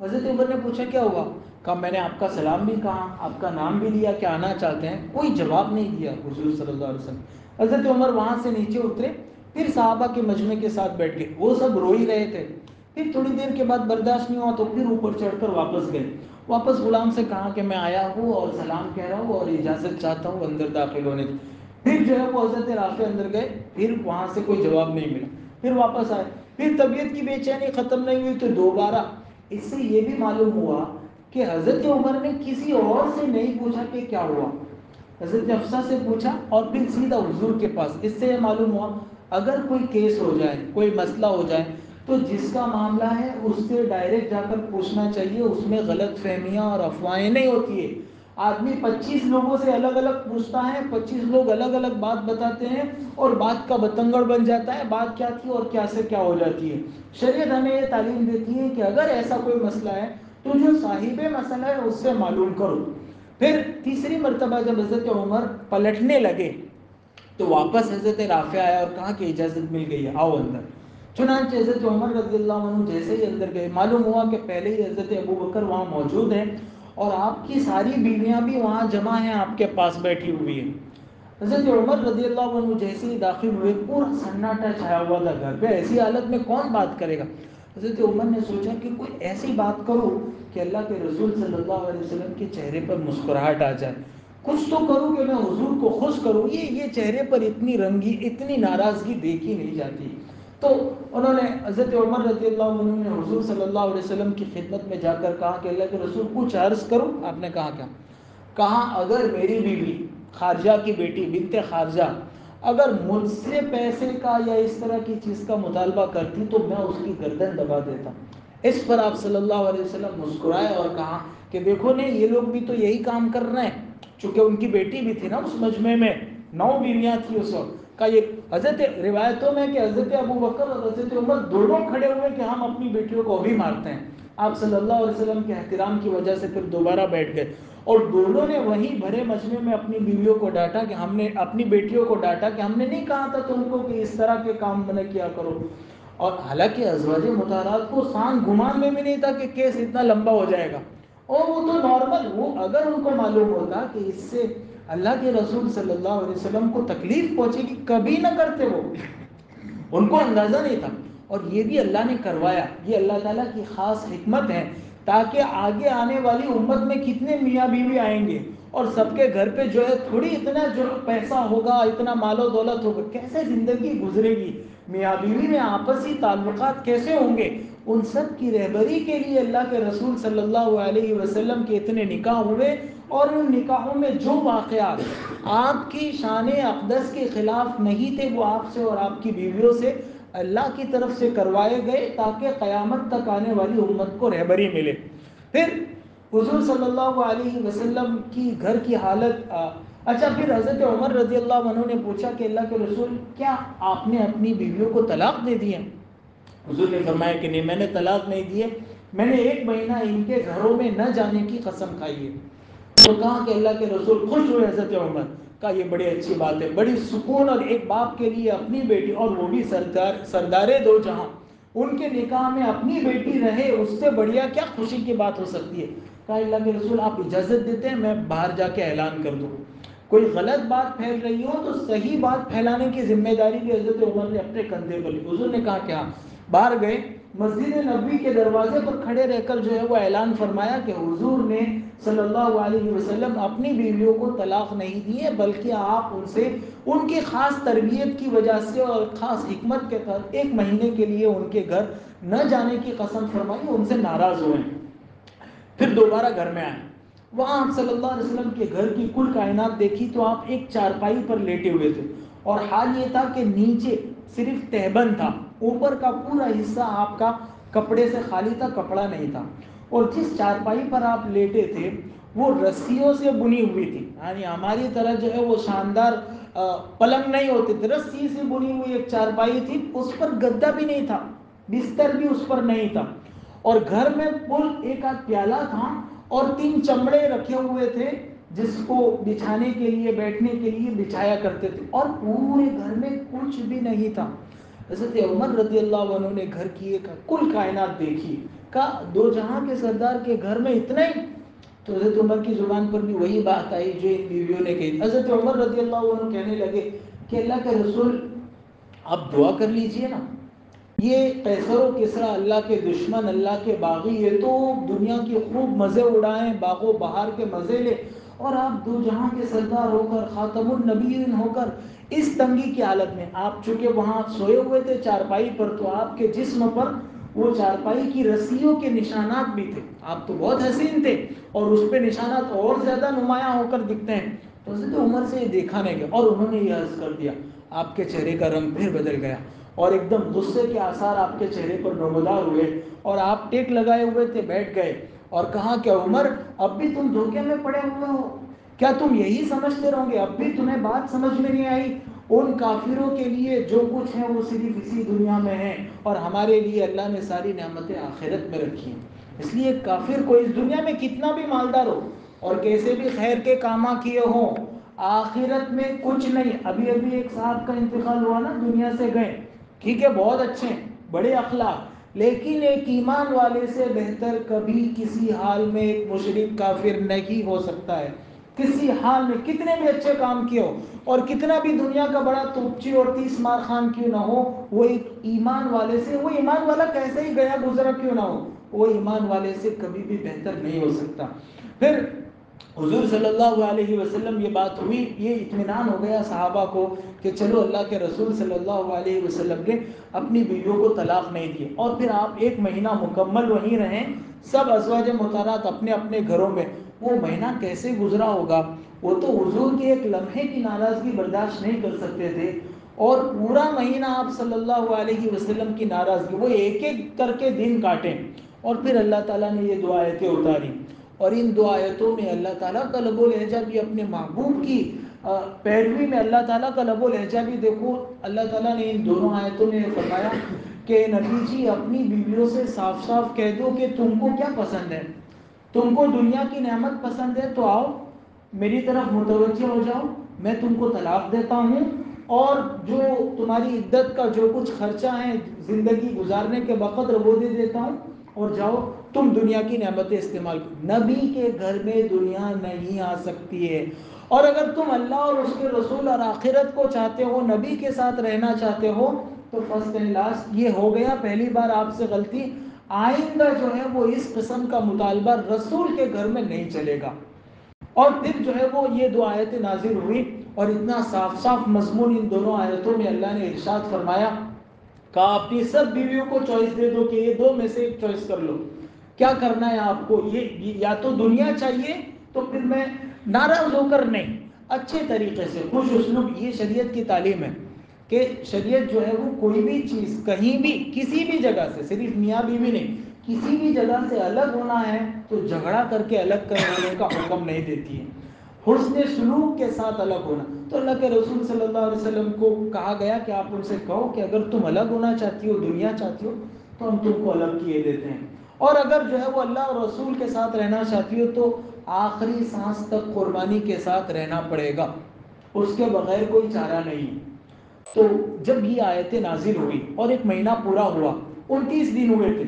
حضرت عمر نے پوچھا کیا ہوا؟ کہا میں نے آپ کا سلام بھی کہا، آپ کا نام بھی لیا کہ آنا چاہتے ہیں، کوئی جواب نہیں دیا حضور صلی اللہ علیہ وسلم۔ حضرت عمر وہاں سے نیچے اترے، پھر صحابہ کے مجمع کے ساتھ بیٹھ گئے، وہ سب رو ہی رہے تھے۔ پھر تھوڑی دیر کے بعد برداشت نہیں ہوا تو پھر اوپر چڑھ کر واپس گئے، واپس غلام سے کہا کہ میں آیا ہوں اور سلام کہہ رہا ہوں اور اجازت چاہتا ہوں اندر داخل ہونے کی۔ پھر جو ہے وہ حضرت رافع اندر گئے، پھر وہاں سے کوئی جواب نہیں ملا، پھر واپس آئے، پھر طبیعت کی بے چینی ختم نہیں ہوئی تو دوبارہ۔ اس سے یہ بھی معلوم ہوا کہ حضرت عمر نے کسی اور سے نہیں پوچھا کہ کیا ہوا، حضرت حفصہ سے پوچھا اور پھر سیدھا حضور کے پاس۔ اس سے یہ معلوم ہوا اگر کوئی کیس ہو جائے، کوئی مسئلہ ہو جائے تو جس کا معاملہ ہے اس سے ڈائریکٹ جا کر پوچھنا چاہیے، اس میں غلط فہمیاں اور افواہیں نہیں ہوتی ہے۔ آدمی 25 لوگوں سے الگ الگ پوچھتا ہے، 25 لوگ الگ الگ بات بتاتے ہیں اور بات کا بتنگڑ بن جاتا ہے، بات کیا تھی اور کیا سے کیا ہو جاتی ہے۔ شریعت ہمیں یہ تعلیم دیتی ہے کہ اگر ایسا کوئی مسئلہ ہے تو جو صاحب مسئلہ ہے اس سے معلوم کرو۔ پھر تیسری مرتبہ جب حضرت عمر پلٹنے لگے تو واپس حضرت رافع آیا اور کہا کہ اجازت مل گئی ہے، آؤ اندر۔ چنانچہ حضرت عمر رضی اللہ عنہ جیسے ہی اندر گئے، معلوم ہوا کہ پہلے ہی حضرت ابو بکر وہاں موجود ہیں اور آپ کی ساری بیویاں بھی وہاں جمع ہیں، آپ کے پاس بیٹھی ہوئی ہیں۔ حضرت عمر رضی اللہ عنہ جیسے ہی داخل ہوئے پورا سناٹا چھایا ہوا تھا گھر پہ، ایسی حالت میں کون بات کرے گا؟ حضرت عمر نے سوچا کہ کوئی ایسی بات کرو کہ اللہ کے رسول صلی اللہ علیہ وسلم کے چہرے پر مسکراہٹ آ جائے، کچھ تو کروں کہ میں حضور کو خوش کروں، یہ چہرے پر اتنی رنگی، اتنی ناراضگی دیکھی نہیں جاتی۔ تو انہوں نے حضرت عمر رضی اللہ عنہ نے حضور صلی اللہ علیہ وسلم کی خدمت میں جا کر کہا کہ اللہ کے رسول کچھ عرض کروں؟ آپ نے کہا کیا؟ کہا اگر میری بیوی خارجہ کی بیٹی بنت خارجہ اگر مجھ سے پیسے کا یا اس طرح کی چیز کا مطالبہ کرتی تو میں اس کی گردن دبا دیتا۔ اس پر آپ صلی اللہ علیہ وسلم مسکرائے اور کہا کہ دیکھو نہیں، یہ لوگ بھی تو یہی کام کر رہے ہیں، چونکہ ان کی بیٹی بھی تھی نا اس مجمع میں، 9 بیویاں تھی اس وقت کا۔ یہ حضرت روایتوں میں کہ حضرت ابو بکر اور حضرت عمر دونوں کھڑے ہوئے کہ ہم اپنی بیٹیوں کو بھی مارتے ہیں۔ آپ صلی اللہ علیہ وسلم کے احترام کی وجہ سے پھر دوبارہ بیٹھ گئے اور دونوں نے وہی بھرے مجمع میں اپنی بیویوں کو ڈانٹا کہ ہم نے اپنی بیٹیوں کو ڈانٹا کہ ہم نے نہیں کہا تھا تم کو کہ اس طرح کے کام نہ کیا کرو۔ اور حالانکہ ازواج مطہرات کو سان گمان میں بھی نہیں تھا کہ کیس اتنا لمبا ہو جائے گا، اور وہ تو نارمل، وہ اگر ان کو معلوم ہوتا کہ اس سے اللہ کے رسول صلی اللہ علیہ وسلم کو تکلیف پہنچے گی کبھی نہ کرتے، وہ ان کو اندازہ نہیں تھا۔ اور یہ بھی اللہ نے کروایا، یہ اللہ تعالیٰ کی خاص حکمت ہے تاکہ آگے آنے والی امت میں کتنے میاں بیوی آئیں گے اور سب کے گھر پہ جو ہے تھوڑی اتنا جو پیسہ ہوگا، اتنا مال و دولت ہوگا، کیسے زندگی گزرے گی، میاں بیوی میں آپسی تعلقات کیسے ہوں گے، ان سب کی رہبری کے لیے اللہ کے رسول صلی اللہ علیہ وسلم کے اتنے نکاح ہوئے، اور ان نکاحوں میں جو واقعات آپ کی شان اقدس کے خلاف نہیں تھے وہ آپ سے اور آپ کی بیویوں سے اللہ کی طرف سے کروائے گئے تاکہ قیامت تک آنے والی امت کو رہبری ملے۔ پھر حضور صلی اللہ علیہ وسلم کی گھر کی حالت اچھا، پھر حضرت عمر رضی اللہ عنہ نے پوچھا کہ اللہ کے رسول کیا آپ نے اپنی بیویوں کو طلاق دے دی ہے؟ حضور نے فرمایا کہ نہیں، میں نے طلاق نہیں دی ہے، میں نے 1 مہینہ ان کے گھروں میں نہ جانے کی قسم کھائی ہے۔ تو کہا کہ اللہ کے رسول خوش ہوئے حضرت عمر، کہا یہ بڑی اچھی بات ہے، بڑی سکون، اور ایک باپ کے لیے اپنی بیٹی، اور وہ بھی سردار دو جہاں، ان کے نکاح میں اپنی بیٹی رہے، اس سے بڑھیا کیا خوشی کی بات ہو سکتی ہے؟ کہا اللہ کے رسول آپ اجازت دیتے ہیں میں باہر جا کے اعلان کر دوں؟ کوئی غلط بات پھیل رہی ہو تو صحیح بات پھیلانے کی ذمہ داری بھی حضرت عمر نے اپنے کندھے پر لی۔ حضور نے کہا کیا؟ باہر گئے، مسجد نبوی کے دروازے پر کھڑے رہ کر جو ہے وہ اعلان فرمایا کہ حضور نے صلی اللہ علیہ وسلم اپنی بیویوں کو طلاق نہیں دی ہے، بلکہ آپ ان سے ان کی خاص تربیت کی وجہ سے اور خاص حکمت کے تحت 1 مہینے کے لیے ان کے گھر نہ جانے کی قسم فرمائی، ان سے ناراض ہوئے۔ پھر دوبارہ گھر میں آئے، وہاں آپ صلی اللہ علیہ وسلم کے گھر کی کل کائنات دیکھی تو آپ ایک چارپائی پر لیٹے ہوئے تھے، اور حال یہ تھا کہ نیچے صرف تہبند تھا، اوپر کا پورا حصہ آپ کا کپڑے سے خالی تھا، کپڑا نہیں تھا، اور جس چارپائی پر آپ لیٹے تھے وہ رسیوں سے بنی ہوئی تھی، یعنی ہماری طرح جو ہے وہ شاندار پلنگ نہیں ہوتے تھے، رسی سے بنی ہوئی ایک چارپائی تھی، اس پر گدا بھی نہیں تھا، بستر بھی اس پر نہیں تھا، اور گھر میں کل 1 آدھ پیالہ تھا اور 3 چمڑے رکھے ہوئے تھے جس کو بچھانے کے لیے، بیٹھنے کے لیے بچھایا کرتے تھے، اور پورے گھر میں کچھ بھی نہیں تھا۔ حضرت عمر رضی اللہ عنہ نے گھر کی ایک کل کائنات دیکھی، کہا 2 جہاں کے سردار کے گھر میں اتنا ہی؟ تو حضرت عمر کی زبان پر بھی وہی بات آئی جو ان بیویوں نے کہی۔ حضرت عمر رضی اللہ عنہ کہنے لگے کہ اللہ کے رسول آپ دعا کر لیجئے نا، یہ قیصر و کسریٰ اللہ کے دشمن، اللہ کے باغی، یہ تو دنیا کی خوب مزے اڑائیں، باغ و بہار کے مزے لے، اور آپ 2 جہاں کے سردار ہو کر، خاتم النبیین ہو کر اس تنگی کی حالت میں، آپ چونکہ وہاں سوئے ہوئے تھے چارپائی پر، تو آپ کے جسم پر وہ چارپائی کی رسیوں کے نشانات بھی تھے، آپ تو بہت حسین تھے اور اس پہ نشانات اور زیادہ نمایاں ہو کر دکھتے ہیں۔ تو حضرت عمر سے یہ دیکھا نہیں گیا، اور انہوں نے یہ عرض کر دیا، آپ کے چہرے کا رنگ پھر بدل گیا اور ایک دم غصے کے آثار آپ کے چہرے پر نمودار ہوئے، اور آپ ٹیک لگائے ہوئے تھے، بیٹھ گئے اور کہا کہ عمر اب بھی تم دھوکے میں پڑے ہوئے ہو، کیا تم یہی سمجھتے رہو گے؟ اب بھی تمہیں بات سمجھ میں نہیں آئی؟ ان کافروں کے لیے جو کچھ ہے وہ صرف اسی دنیا میں ہے، اور ہمارے لیے اللہ نے ساری نعمتیں آخرت میں رکھی ہیں۔ اس لیے کافر کو اس دنیا میں کتنا بھی مالدار ہو اور کیسے بھی خیر کے کام کیے ہوں، آخرت میں کچھ نہیں۔ ابھی ایک صاحب کا انتقال ہوا نا، دنیا سے گئے، ٹھیک ہے، بہت اچھے ہیں، بڑے اخلاق، لیکن ایک ایمان والے سے بہتر کبھی کسی حال میں ایک مشرک کافر نہیں ہو سکتا ہے. کسی حال میں کتنے بھی اچھے کام کیے ہو اور کتنا بھی دنیا کا بڑا توپچی اور 30 مار خان کیوں نہ ہو، وہ ایک ایمان والے سے، وہ ایمان والا کیسے ہی گیا گزرا کیوں نہ ہو، وہ ایمان والے سے کبھی بھی بہتر نہیں ہو سکتا. پھر حضور صلی اللہ علیہ وسلم یہ بات ہوئی، یہ اطمینان ہو گیا صحابہ کو کہ چلو اللہ کے رسول صلی اللہ علیہ وسلم نے اپنی بیویوں کو طلاق نہیں دی. اور پھر آپ 1 مہینہ مکمل وہیں رہیں، سب ازواج مطہرات اپنے اپنے گھروں میں. وہ مہینہ کیسے گزرا ہوگا، وہ تو حضور کے ایک لمحے کی ناراضگی برداشت نہیں کر سکتے تھے، اور پورا مہینہ آپ صلی اللہ علیہ وسلم کی ناراضگی، وہ ایک ایک کر کے دن کاٹیں. اور پھر اللہ تعالیٰ نے یہ 2 آیتیں اتاری، اور ان 2 آیتوں میں اللہ تعالیٰ کا لب و لہجہ بھی اپنے محبوب کی پیروی میں اللہ تعالیٰ کا لب و لہجہ بھی دیکھو. اللہ تعالیٰ نے ان دونوں آیتوں میں فرمایا کہ نبی جی اپنی بیویوں سے صاف صاف کہہ دو کہ تم کو کیا پسند ہے، تم کو دنیا کی نعمت پسند ہے تو آؤ میری طرف متوجہ ہو جاؤ، میں تم کو طلاق دیتا ہوں، اور جو تمہاری عدت کا جو کچھ خرچہ ہے زندگی گزارنے کے وقت وہ دے دیتا ہوں، اور جاؤ تم دنیا کی نعمتیں استعمال کرو. نبی کے گھر میں دنیا نہیں آ سکتی ہے. اور اگر تم اللہ اور اس کے رسول اور آخرت کو چاہتے ہو، نبی کے ساتھ رہنا چاہتے ہو، تو فرسٹ اینڈ لاسٹ یہ ہو گیا پہلی بار آپ سے غلطی، آئندہ جو ہے وہ اس قسم کا مطالبہ رسول کے گھر میں نہیں چلے گا. اور پھر جو ہے وہ یہ 2 آیتیں نازل ہوئی، اور اتنا صاف صاف مضمون ان دونوں آیتوں میں اللہ نے ارشاد فرمایا، کہا اپنی سب بیویوں کو چوائس دے دو کہ یہ 2 میں سے ایک چوائس کر لو، کیا کرنا ہے آپ کو. یہ یا تو دنیا چاہیے تو پھر میں ناراض ہو کر نہیں، اچھے طریقے سے خوش اسلوب. یہ شریعت کی تعلیم ہے کہ شریعت جو ہے وہ کوئی بھی چیز کہیں بھی کسی بھی جگہ سے، صرف میاں بیوی نہیں، کسی بھی جگہ سے الگ ہونا ہے تو جھگڑا کر کے الگ کرنے کا حکم نہیں دیتی ہے، حسن سلوک کے ساتھ الگ ہونا. تو اللہ کے رسول صلی اللہ علیہ وسلم کو کہا گیا کہ آپ ان سے کہو کہ اگر تم الگ ہونا چاہتی ہو، دنیا چاہتی ہو، تو ہم تم کو الگ کیے دیتے ہیں، اور اگر جو ہے وہ اللہ اور رسول کے ساتھ رہنا چاہتی ہو تو آخری سانس تک قربانی کے ساتھ رہنا پڑے گا، اس کے بغیر کوئی چارہ نہیں. تو جب یہ آیتیں نازل ہوئی اور 1 مہینہ پورا ہوا، 29 دن ہوئے تھے،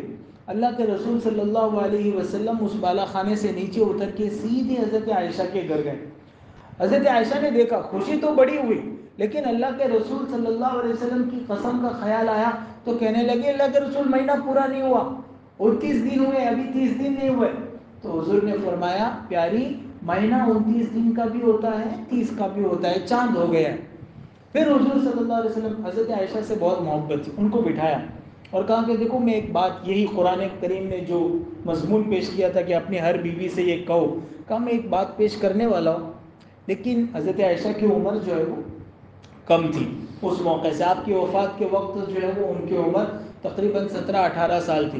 اللہ کے رسول صلی اللہ علیہ وسلم اس بالا خانے سے نیچے اتر کے سیدھے حضرت عائشہ کے گھر گئے. حضرت عائشہ نے دیکھا، خوشی تو بڑی ہوئی، لیکن اللہ کے رسول صلی اللہ علیہ وسلم کی قسم کا خیال آیا تو کہنے لگے اللہ کے رسول مہینہ پورا نہیں ہوا، 29 دن ہوئے، ابھی 30 دن نہیں ہوئے. تو حضور نے فرمایا پیاری، مہینہ 29 دن کا بھی ہوتا ہے، 30 کا بھی ہوتا ہے، چاند ہو گیا ہے. پھر حضور صلی اللہ علیہ وسلم حضرت عائشہ سے بہت محبت تھی، ان کو بٹھایا اور کہا کہ دیکھو میں ایک بات، یہی قرآن کریم نے جو مضمون پیش کیا تھا کہ اپنی ہر بیوی سے یہ کہا میں ایک بات پیش کرنے والا ہوں. لیکن حضرت عائشہ کی عمر جو ہے وہ کم تھی اس موقع سے، آپ کی وفات کے وقت جو ہے وہ ان کی عمر تقریباً 17-18 سال تھی.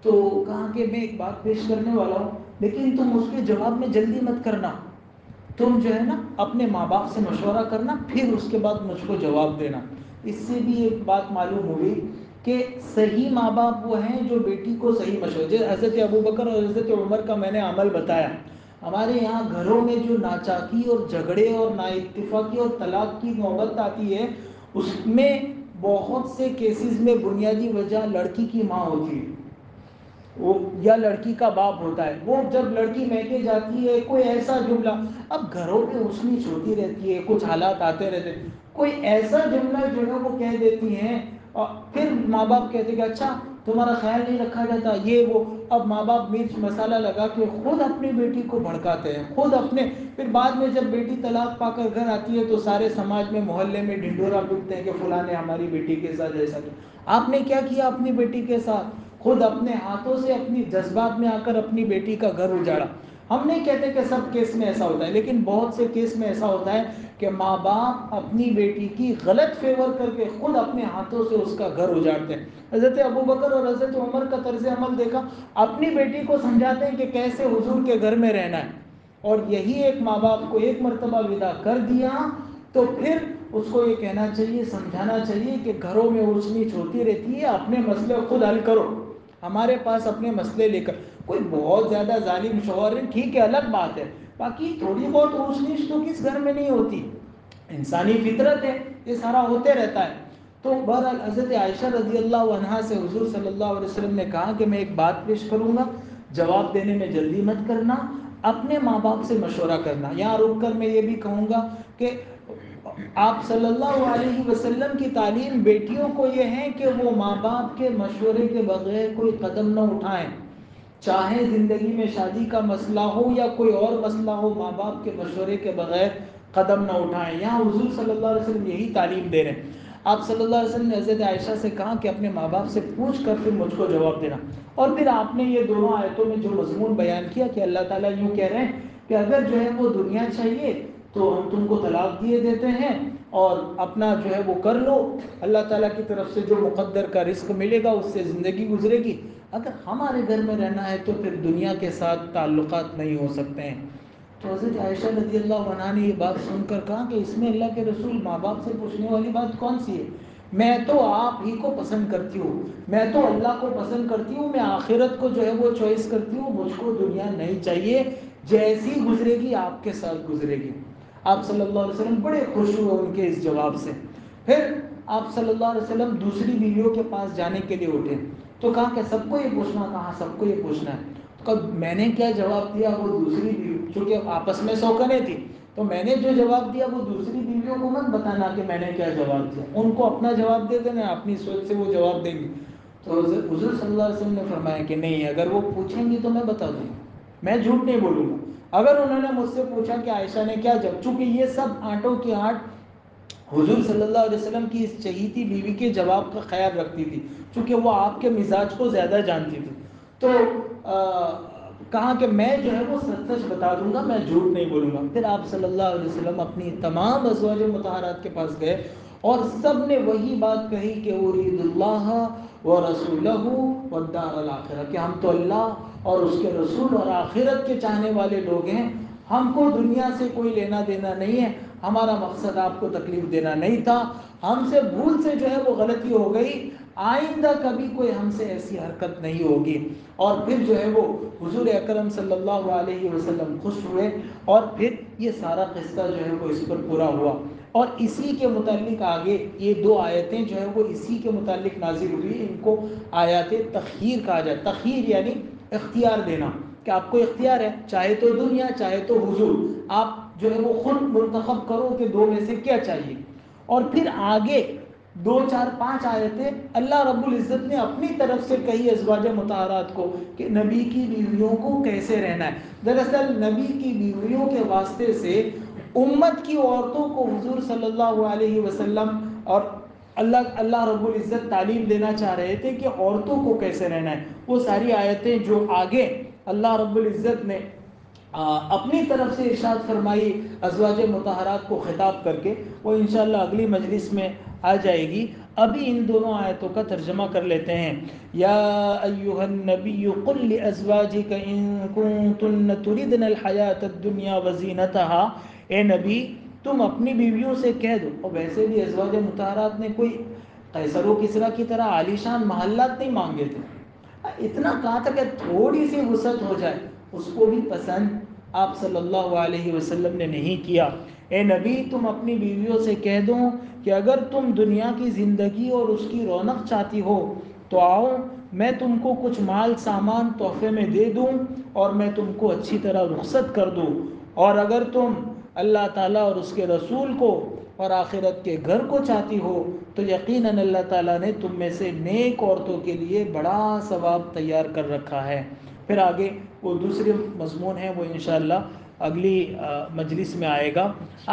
تو کہا کہ میں ایک بات پیش کرنے والا ہوں، لیکن تم اس کے جواب میں جلدی مت کرنا، تم جو ہے نا اپنے ماں باپ سے مشورہ کرنا، پھر اس کے بعد مجھ کو جواب دینا. اس سے بھی ایک بات معلوم ہوئی کہ صحیح ماں باپ وہ ہیں جو بیٹی کو صحیح مشورہ. جیسے حضرت ابوبکر اور حضرت عمر کا میں نے عمل بتایا، ہمارے یہاں گھروں میں جو ناچاکی اور جھگڑے اور نا اتفاقی اور طلاق کی نوبت آتی ہے، اس میں بہت سے کیسز میں بنیادی وجہ لڑکی کی ماں ہوتی ہے، وہ یا لڑکی کا باپ ہوتا ہے. وہ جب لڑکی میکے جاتی ہے کوئی ایسا جملہ، اب گھروں پہ اس نیچ ہوتی رہتی ہے، کچھ حالات آتے رہتے، کوئی ایسا جملہ جو ہے وہ کہہ دیتی ہیں، اور پھر ماں باپ کہتے کہ اچھا تمہارا خیال نہیں رکھا جاتا یہ وہ. اب ماں باپ مرچ مسالہ لگا کے خود اپنی بیٹی کو بھڑکاتے ہیں، خود اپنے، پھر بعد میں جب بیٹی طلاق پا کر گھر آتی ہے تو سارے سماج میں محلے میں ڈھنڈورا پیٹتے ہیں کہ فلاں نے ہماری بیٹی کے ساتھ ایسا کیا. آپ نے کیا کیا اپنی بیٹی کے ساتھ؟ خود اپنے ہاتھوں سے اپنی جذبات میں آ کر اپنی بیٹی کا گھر اجاڑا. ہم نہیں کہتے کہ سب کیس میں ایسا ہوتا ہے، لیکن بہت سے کیس میں ایسا ہوتا ہے کہ ماں باپ اپنی بیٹی کی غلط فیور کر کے خود اپنے ہاتھوں سے اس کا گھر اجاڑتے ہیں. حضرت ابوبکر اور حضرت عمر کا طرز عمل دیکھا، اپنی بیٹی کو سمجھاتے ہیں کہ کیسے حضور کے گھر میں رہنا ہے، اور یہی ایک ماں باپ کو ایک مرتبہ ودا کر دیا تو پھر اس کو یہ کہنا چاہیے، سمجھانا چاہیے کہ گھروں میں اونچ نیچ ہوتی رہتی ہے، اپنے مسئلے خود حل کرو، ہمارے پاس اپنے مسئلے لے کر. کوئی بہت زیادہ ظالم شوہر ہے ٹھیک ہے الگ بات ہے، باقی تھوڑی بہت اونچ نیچ تو کس گھر میں نہیں ہوتی، انسانی فطرت ہے، یہ سارا ہوتے رہتا ہے. تو بہرحال حضرت عائشہ رضی اللہ عنہا سے حضور صلی اللہ علیہ وسلم نے کہا کہ میں ایک بات پیش کروں گا، جواب دینے میں جلدی مت کرنا، اپنے ماں باپ سے مشورہ کرنا۔ یہاں رک کر میں یہ بھی کہوں گا کہ آپ صلی اللہ علیہ وسلم کی تعلیم بیٹیوں کو یہ ہے کہ وہ ماں باپ کے مشورے کے بغیر کوئی قدم نہ اٹھائیں، چاہے زندگی میں شادی کا مسئلہ ہو یا کوئی اور مسئلہ ہو، ماں باپ کے مشورے کے بغیر قدم نہ اٹھائیں۔ یہاں حضور صلی اللہ علیہ وسلم یہی تعلیم دے رہے ہیں۔ آپ صلی اللہ علیہ وسلم نے حضرت عائشہ سے کہا کہ اپنے ماں باپ سے پوچھ کر پھر مجھ کو جواب دینا، اور پھر آپ نے یہ دونوں آیتوں میں جو مضمون بیان کیا کہ اللہ تعالیٰ یوں کہہ رہے ہیں کہ اگر جو ہے وہ دنیا چاہیے تو ہم تم کو طلاق دیے دیتے ہیں اور اپنا جو ہے وہ کر لو، اللہ تعالیٰ کی طرف سے جو مقدر کا رزق ملے گا اس سے زندگی گزرے گی، اگر ہمارے گھر میں رہنا ہے تو پھر دنیا کے ساتھ تعلقات نہیں ہو سکتے ہیں۔ تو حضرت عائشہ رضی اللہ عنہا نے یہ بات سن کر کہا کہ اس میں اللہ کے رسول ماں باپ سے پوچھنے والی بات کون سی ہے؟ میں تو آپ ہی کو پسند کرتی ہوں، میں تو اللہ کو پسند کرتی ہوں، میں آخرت کو جو ہے وہ چوائس کرتی ہوں، مجھ کو دنیا نہیں چاہیے، جیسی گزرے گی آپ کے ساتھ گزرے گی۔ آپ صلی اللہ علیہ وسلم بڑے خوش ہوئے ان کے اس جواب سے۔ پھر آپ صلی اللہ علیہ وسلم دوسری بیویوں کے پاس جانے کے لیے اٹھے تو کہا کہ سب کو یہ پوچھنا، کہا سب کو یہ پوچھنا ہے۔ تو میں نے کیا جواب دیا وہ دوسری بیوی، چونکہ آپس میں سوکنے تھی تو میں نے جو جواب دیا وہ دوسری بیویوں کو مت بتانا کہ میں نے کیا جواب دیا، ان کو اپنا جواب دے دینا، اپنی سوچ سے وہ جواب دیں گے۔ تو حضور صلی اللہ علیہ وسلم نے فرمایا کہ نہیں، اگر وہ پوچھیں گی تو میں بتا دوں گا، میں جھوٹ نہیں بولوں گا۔ اگر انہوں نے مجھ سے پوچھا کہ عائشہ نے کیا جواب، چونکہ یہ سب آنٹوں کی آنٹ حضور صلی اللہ علیہ وسلم کی اس چہیتی بیوی کے جواب کا خیال رکھتی تھی، چونکہ وہ آپ کے مزاج کو زیادہ جانتی تھی، تو کہا کہ میں جو ہے وہ سچ سچ بتا دوں گا، میں جھوٹ نہیں بولوں گا۔ پھر آپ صلی اللہ علیہ وسلم اپنی تمام ازواج مطہرات کے پاس گئے اور سب نے وہی بات کہی کہ ارید اللہ ورسولہ والدار الاخرہ، کہ ہم تو اللہ اور اس کے رسول اور آخرت کے چاہنے والے لوگ ہیں، ہم کو دنیا سے کوئی لینا دینا نہیں ہے، ہمارا مقصد آپ کو تکلیف دینا نہیں تھا، ہم سے بھول سے جو ہے وہ غلطی ہو گئی، آئندہ کبھی کوئی ہم سے ایسی حرکت نہیں ہوگی۔ اور پھر جو ہے وہ حضور اکرم صلی اللہ علیہ وسلم خوش ہوئے، اور پھر یہ سارا قصہ جو ہے وہ اس پر پورا ہوا۔ اور اسی کے متعلق آگے یہ دو آیتیں جو ہے وہ اسی کے متعلق نازل ہوئی، ان کو آیات تخییر کہا جائے۔ تخییر یعنی اختیار دینا، کہ آپ کو اختیار ہے، چاہے تو دنیا چاہے تو حضور، آپ جو ہے وہ خود منتخب کرو کہ دو میں سے کیا چاہیے۔ اور پھر آگے 2 4 5 آیتیں اللہ رب العزت نے اپنی طرف سے کہی ازواج مطہرات کو کہ نبی کی بیویوں کو کیسے رہنا ہے۔ دراصل نبی کی بیویوں کے واسطے سے امت کی عورتوں کو حضور صلی اللہ علیہ وسلم اور اللہ رب العزت تعلیم دینا چاہ رہے تھے کہ عورتوں کو کیسے رہنا ہے۔ وہ ساری آیتیں جو آگے اللہ رب العزت نے اپنی طرف سے ارشاد فرمائی ازواج مطہرات کو خطاب کر کے، وہ انشاءاللہ اگلی مجلس میں آ جائے گی۔ ابھی ان دونوں آیتوں کا ترجمہ کر لیتے ہیں۔ یا ایھا النبی قل لازواجک ان کنتن تردن الحیاۃ الدنیا وزینتها، اے نبی تم اپنی بیویوں سے کہہ دو، اور ویسے بھی ازواج مطہرات نے کوئی قیصر و کسریٰ کی طرح عالیشان محلات نہیں مانگے تھے، اتنا کہا تھا کہ تھوڑی سی وسعت ہو جائے، اس کو بھی پسند آپ صلی اللہ علیہ وسلم نے نہیں کیا۔ اے نبی تم اپنی بیویوں سے کہہ دو کہ اگر تم دنیا کی زندگی اور اس کی رونق چاہتی ہو تو آؤ، میں تم کو کچھ مال سامان تحفے میں دے دوں اور میں تم کو اچھی طرح رخصت کر دوں، اور اگر تم اللہ تعالیٰ اور اس کے رسول کو اور آخرت کے گھر کو چاہتی ہو تو یقیناً اللہ تعالیٰ نے تم میں سے نیک عورتوں کے لیے بڑا ثواب تیار کر رکھا ہے۔ پھر آگے وہ دوسرے مضمون ہیں، وہ انشاءاللہ اگلی مجلس میں آئے گا۔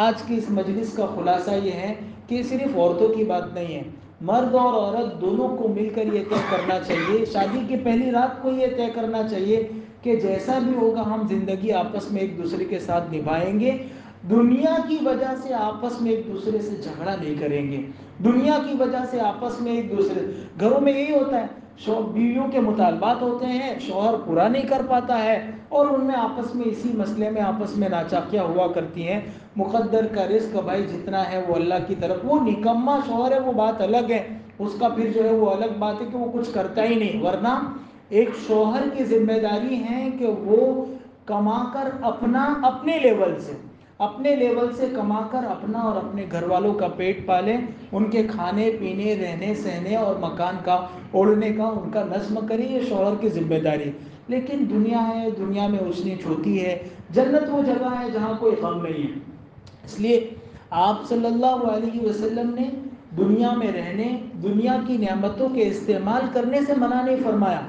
آج کی اس مجلس کا خلاصہ یہ ہے کہ صرف عورتوں کی بات نہیں ہے، مرد اور عورت دونوں کو مل کر یہ طے کرنا چاہیے، شادی کی پہلی رات کو یہ طے کرنا چاہیے کہ جیسا بھی ہوگا ہم زندگی آپس میں ایک دوسرے کے ساتھ نبھائیں گے، دنیا کی وجہ سے آپس میں ایک دوسرے سے جھگڑا نہیں کریں گے، دنیا کی وجہ سے آپس میں ایک دوسرے، گھروں میں یہی ہوتا ہے، بیویوں کے مطالبات ہوتے ہیں، شوہر پورا نہیں کر پاتا ہے، اور ان میں آپس میں اسی مسئلے میں آپس میں ناچاکیاں ہوا کرتی ہیں۔ مقدر کا رزق بھائی جتنا ہے وہ اللہ کی طرف، وہ نکما شوہر ہے وہ بات الگ ہے، اس کا پھر جو ہے وہ الگ بات ہے کہ وہ کچھ کرتا ہی نہیں، ورنہ ایک شوہر کی ذمہ داری ہے کہ وہ کما کر اپنے لیول سے اپنے لیول سے کما کر اپنا اور اپنے گھر والوں کا پیٹ پالیں، ان کے کھانے پینے رہنے سہنے اور مکان کا اوڑھنے کا ان کا نظم کریں، یہ شوہر کی ذمہ داری۔ لیکن دنیا ہے، دنیا میں اونچ نیچ ہوتی ہے، جنت وہ جگہ ہے جہاں کوئی غم نہیں ہے۔ اس لیے آپ صلی اللہ علیہ وسلم نے دنیا میں رہنے، دنیا کی نعمتوں کے استعمال کرنے سے منع نہیں فرمایا،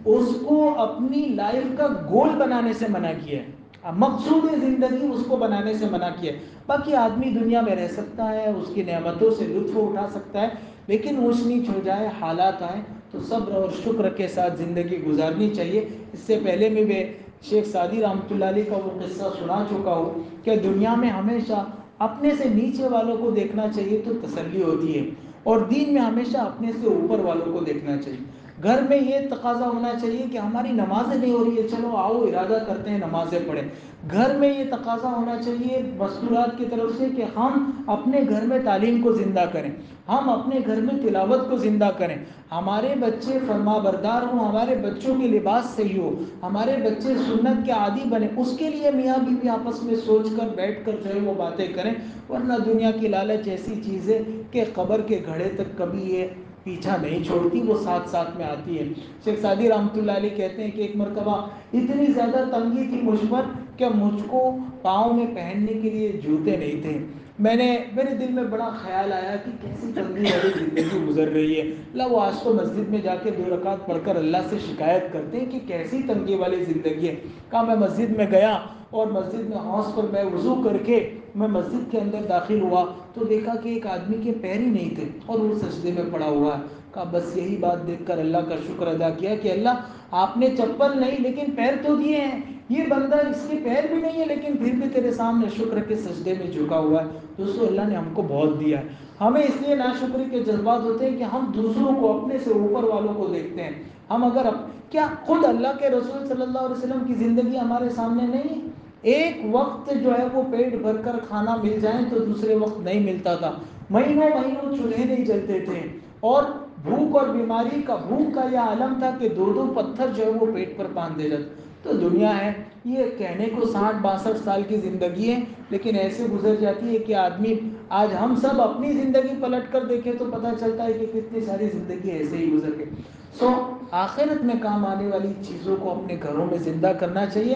اس کو اپنی لائف کا گول بنانے سے منع کیا ہے، مقصود زندگی اس کو بنانے سے منع کیا ہے۔ باقی آدمی دنیا میں رہ سکتا ہے، اس کی نعمتوں سے لطف اٹھا سکتا ہے، لیکن اونچ نیچ ہو جائے، حالات آئیں تو صبر اور شکر کے ساتھ زندگی گزارنی چاہیے۔ اس سے پہلے میں شیخ سعدی رحمۃ اللہ علیہ کا وہ قصہ سنا چکا ہوں کہ دنیا میں ہمیشہ اپنے سے نیچے والوں کو دیکھنا چاہیے تو تسلی ہوتی ہے، اور دین میں ہمیشہ اپنے سے اوپر والوں کو دیکھنا چاہیے۔ گھر میں یہ تقاضا ہونا چاہیے کہ ہماری نمازیں نہیں ہو رہی ہے، چلو آؤ ارادہ کرتے ہیں نمازیں پڑھیں۔ گھر میں یہ تقاضا ہونا چاہیے مستورات کی طرف سے کہ ہم اپنے گھر میں تعلیم کو زندہ کریں، ہم اپنے گھر میں تلاوت کو زندہ کریں، ہمارے بچے فرما بردار ہوں، ہمارے بچوں کے لباس صحیح ہو، ہمارے بچے سنت کے عادی بنے۔ اس کے لیے میاں بیوی آپس میں سوچ کر بیٹھ کر جو ہے وہ باتیں کریں، ورنہ دنیا کی لالچ ایسی چیز ہے کہ قبر کے گھڑے تک کبھی یہ پیچھا نہیں چھوڑتی، وہ ساتھ ساتھ میں آتی ہے۔ شیخ سعدی رحمۃ اللہ علیہ کہتے ہیں کہ ایک مرتبہ اتنی زیادہ تنگی تھی مجھ پر کہ مجھ کو پاؤں میں پہننے کے لیے جوتے نہیں تھے۔ میرے دل میں بڑا خیال آیا کہ کیسی تنگی والی زندگی گزر رہی ہے، اللہ وہ آج تو مسجد میں جا کے 2 رکعت پڑھ کر اللہ سے شکایت کرتے ہیں کہ کیسی تنگی والی زندگی ہے۔ کہا میں مسجد میں گیا اور مسجد میں حوض پر میں وضو کر کے میں مسجد کے اندر داخل ہوا تو دیکھا کہ ایک آدمی کے پیر ہی نہیں تھے اور وہ سجدے میں پڑا ہوا ہے۔ کہا بس یہی بات دیکھ کر اللہ کا شکر ادا کیا کہ اللہ آپ نے چپل نہیں لیکن پیر تو دیے ہیں، یہ بندہ اس کے پیر بھی نہیں ہے لیکن پھر بھی تیرے سامنے شکر کے سجدے میں جھکا ہوا ہے۔ دوستو اللہ نے ہم کو بہت دیا ہے، ہمیں اس لیے ناشکری کے جذبات ہوتے ہیں کہ ہم دوسروں کو اپنے سے اوپر والوں کو دیکھتے ہیں۔ ہم اگر کیا خود اللہ کے رسول صلی اللہ علیہ وسلم کی زندگی ہمارے سامنے نہیں ہے؟ ایک وقت جو ہے وہ پیٹ بھر کر کھانا مل جائیں تو دوسرے وقت نہیں ملتا تھا، مہینوں مہینوں چولہے نہیں جلتے تھے، اور بھوک اور بیماری کا بھوک کا یہ عالم تھا کہ 2 پتھر جو ہے وہ پیٹ پر باندھ دے جاتے۔ تو دنیا ہے یہ کہنے کو 60-62 سال کی زندگی ہے، لیکن ایسے گزر جاتی ہے کہ آدمی آج ہم سب اپنی زندگی پلٹ کر دیکھیں تو پتہ چلتا ہے کہ کتنی ساری زندگی ایسے ہی گزر گئی۔ آخرت میں کام آنے والی چیزوں کو اپنے گھروں میں زندہ کرنا چاہیے۔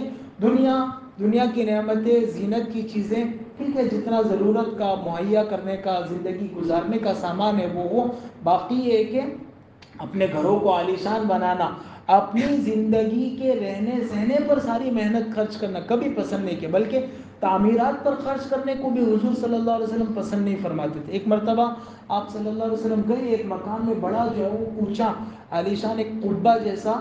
دنیا کی نعمتیں، زینت کی چیزیں ٹھیک ہے، جتنا ضرورت کا مہیا کرنے کا، زندگی گزارنے کا سامان ہے وہ ہو، باقی یہ ہے کہ اپنے گھروں کو عالیشان بنانا، اپنی زندگی کے رہنے سہنے پر ساری محنت خرچ کرنا کبھی پسند نہیں کیا، بلکہ تعمیرات پر خرچ کرنے کو بھی حضور صلی اللہ علیہ وسلم پسند نہیں فرماتے تھے۔ ایک مرتبہ آپ صلی اللہ علیہ وسلم گئے ایک مکان میں، بڑا جو ہے وہ اونچا عالیشان ایک قبہ جیسا،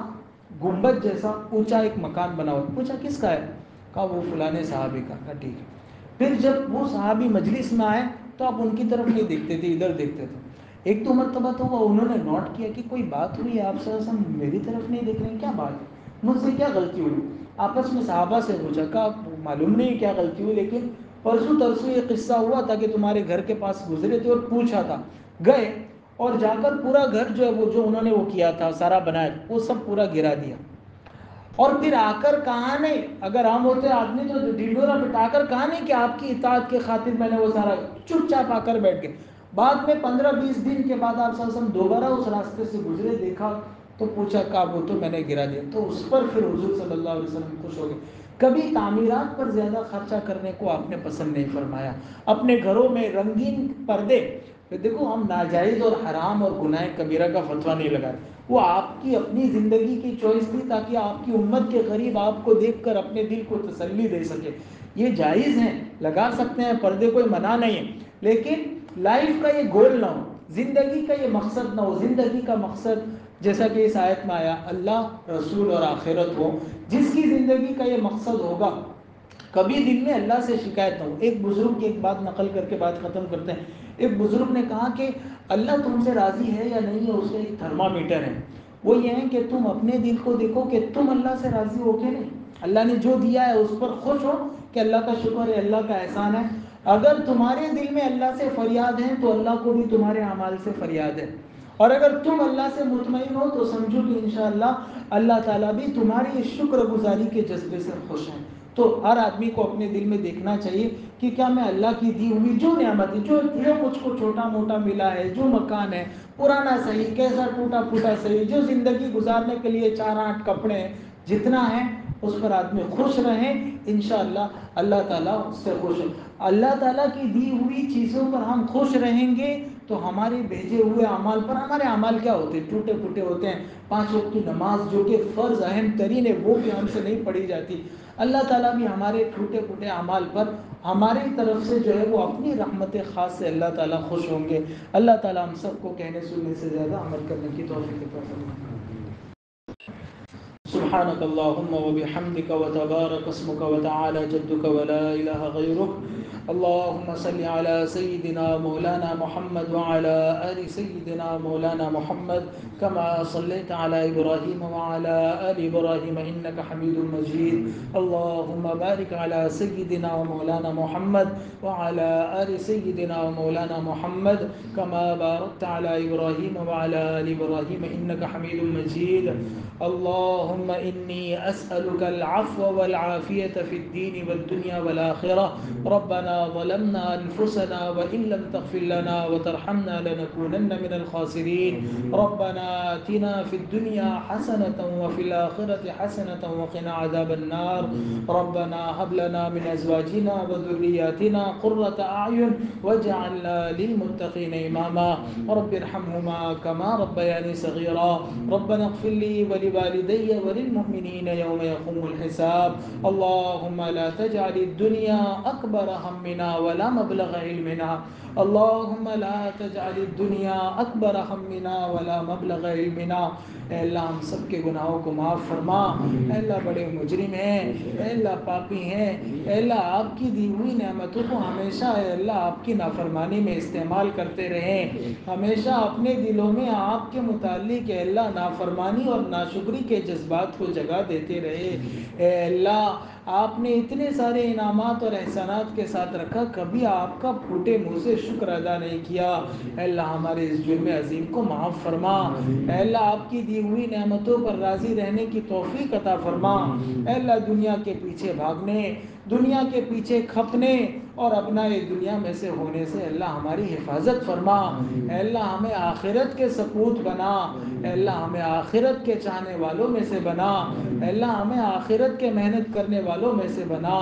گنبد جیسا اونچا ایک مکان بنا ہوا، پوچھا کس کا ہے؟ کہا وہ فلانے صحابی کا۔ کہا ٹھیک ہے۔ پھر جب وہ صحابی مجلس میں آئے تو آپ ان کی طرف نہیں دیکھتے تھے، ادھر دیکھتے تھے۔ ایک 2 مرتبہ تو انہوں نے نوٹ کیا کہ کوئی بات ہوئی ہے، آپ صلی اللہ علیہ وسلم میری طرف نہیں دیکھ رہے ہیں، کیا بات ہے، مجھ سے کیا غلطی ہوئی؟ آپس میں صحابہ سے پوچھا، کہا معلوم نہیں کیا غلطی ہوئی، لیکن پرسوں ترسوں یہ قصہ ہوا تھا کہ تمہارے گھر کے پاس گزرے تھے اور پوچھا تھا۔ گئے اور جا کر پورا گھر جو ہے وہ جو انہوں نے وہ کیا تھا سارا بنایا وہ سب پورا گرا دیا، اور پھر آ کر کہا نہیں، اگر ہم ہوتے آدمی تو ڈنڈورا بٹا کر کہا نہیں کہ آپ کی اطاعت کے خاطر میں نے وہ سارا، چپ چاپ آ کر بیٹھ گئے۔ بعد میں 15-20 دن کے بعد آپ صلی اللہ علیہ وسلم دوبارہ اس راستے سے گزرے، دیکھا تو پوچھا، کہا وہ تو میں نے گرا دیا۔ تو اس پر پھر حضور صلی اللہ علیہ وسلم خوش ہو گئے۔ کبھی تعمیرات پر زیادہ خرچہ کرنے کو آپ نے پسند نہیں فرمایا۔ اپنے گھروں میں رنگین پردے، دیکھو ہم ناجائز اور حرام اور گناہ کبیرہ کا فتویٰ نہیں لگا رہے، وہ آپ کی اپنی زندگی کی چوائس تھی تاکہ آپ کی امت کے قریب آپ کو دیکھ کر اپنے دل کو تسلی دے سکے۔ یہ جائز ہیں، لگا سکتے ہیں پردے، کوئی منع نہیں ہے، لیکن لائف کا یہ گول نہ ہو، زندگی کا یہ مقصد نہ ہو۔ زندگی کا مقصد جیسا کہ اس آیت میں آیا اللہ، رسول اور آخرت ہو، جس کی زندگی کا یہ مقصد ہوگا کبھی دل میں اللہ سے شکایت نہ ہو۔ ایک بزرگ کی ایک بات نقل کر کے بات ختم کرتے ہیں۔ ایک بزرگ نے کہا کہ اللہ تم سے راضی ہے یا نہیں ہے اس کا ایک تھرمامیٹر ہے، وہ یہ ہے کہ تم اپنے دل کو دیکھو کہ تم اللہ سے راضی ہو کہ نہیں، اللہ نے جو دیا ہے اس پر خوش ہو کہ اللہ کا شکر ہے، اللہ کا احسان ہے۔ اگر تمہارے دل میں اللہ سے فریاد ہے تو اللہ کو بھی تمہارے اعمال سے فریاد ہے، اور اگر تم اللہ سے مطمئن ہو تو سمجھو کہ انشاءاللہ اللہ تعالیٰ بھی تمہاری اس شکر گزاری کے جذبے سے خوش ہیں۔ تو ہر آدمی کو اپنے دل میں دیکھنا چاہیے کہ کیا میں اللہ کی دی ہوئی جو نعمت ہے، جو مجھ کو چھوٹا موٹا ملا ہے، جو مکان ہے پرانا صحیح، کیسا ٹوٹا پھوٹا صحیح، جو زندگی گزارنے کے لیے 4-8 کپڑے ہیں، جتنا ہے اس پر آدمی خوش رہیں، انشاءاللہ اللہ تعالیٰ اس سے خوش ہے۔ اللہ تعالیٰ کی دی ہوئی چیزوں پر ہم خوش رہیں گے تو ہمارے بھیجے ہوئے اعمال پر، ہمارے اعمال کیا ہوتے ہیں؟ ٹوٹے پھوٹے ہوتے ہیں۔ 5 وقت کی نماز جو کہ فرض اہم ترین ہے وہ بھی ہم سے نہیں پڑھی جاتی۔ اللہ تعالیٰ بھی ہمارے ٹوٹے پھوٹے اعمال پر ہماری طرف سے جو ہے وہ اپنی رحمت خاص سے اللہ تعالیٰ خوش ہوں گے۔ اللہ تعالیٰ ہم سب کو کہنے سننے سے زیادہ عمل کرنے کی توفیق عطا فرمائے۔ سبحانك اللهم وبحمدك وتبارك اسمك وتعالى جدك ولا إله غيرك. اللهم صل على سيدنا مولانا محمد وعلى آل سيدنا مولانا محمد كما صليت على إبراهيم وعلى آل إبراهيم إنك حميد مجيد. اللهم بارك على سيدنا ومولانا محمد وعلى آل سيدنا ومولانا محمد كما باركت على إبراهيم وعلى آل إبراهيم إنك حميد مجيد. اللهم إني أسألك العفو والعافية في الدين والدنيا والآخرة. ربنا ظلمنا أنفسنا وإن لم تغفر لنا وترحمنا لنكونن من الخاسرين. ربنا آتنا في الدنيا حسنة وفي الآخرة حسنة وقنا عذاب النار. ربنا هب لنا من أزواجنا وذرياتنا قرة أعين واجعلنا للمتقين إماما. رب ارحمهما كما ربياني صغيرا. ربنا اغفر لي ولوالدي وللمؤمنين يوم يقوم الحساب. اللهم لا تجعل الدنيا أكبر همنا ولا مبلغ علمنا. اللهم لا تجعل الدنيا أكبر همنا ولا مبلغ علمنا. اے اللہ ہم سب کے گناہوں کو معاف فرما. اے اللہ بڑے مجرم ہیں، اے اللہ پاپی ہیں، اے اللہ آپ کی دی ہوئی نعمتوں کو ہمیشہ اے اللہ آپ کی نافرمانی میں استعمال کرتے رہیں. ہمیشہ اپنے دلوں میں آپ کے متعلق اے اللہ نافرمانی اور ناشکری کے جذبات کو جگہ دیتے رہے. اے اللہ آپ نے اتنے سارے انعامات اور احسانات کے ساتھ رکھا، کبھی آپ کا پھوٹے منہ سے شکر ادا نہیں کیا. اے اللہ ہمارے اس جرم عظیم کو معاف فرما. اے اللہ آپ کی دی ہوئی نعمتوں پر راضی رہنے کی توفیق عطا فرما. اے اللہ دنیا کے پیچھے بھاگنے، دنیا کے پیچھے کھپنے اور ابنائے دنیا میں سے ہونے سے اللہ ہماری حفاظت فرما. اے اللہ ہمیں آخرت کے سپوت بنا. اے اللہ ہمیں آخرت کے چاہنے والوں میں سے بنا. اے اللہ ہمیں آخرت کے محنت کرنے والوں میں سے بنا.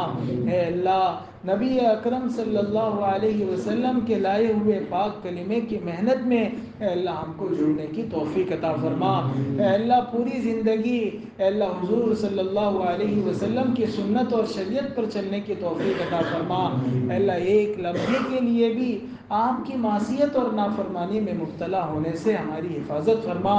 اے اللہ نبی اکرم صلی اللہ علیہ وسلم کے لائے ہوئے پاک کلمے کی محنت میں اے اللہ ہم کو جڑنے کی توفیق عطا فرما. اے اللہ پوری زندگی اے اللہ حضور صلی اللہ علیہ وسلم کی سنت اور شریعت پر چلنے کی توفیق عطا فرما. اے اللہ ایک لمحے کے لیے بھی آپ کی معصیت اور نافرمانی میں مبتلا ہونے سے ہماری حفاظت فرما.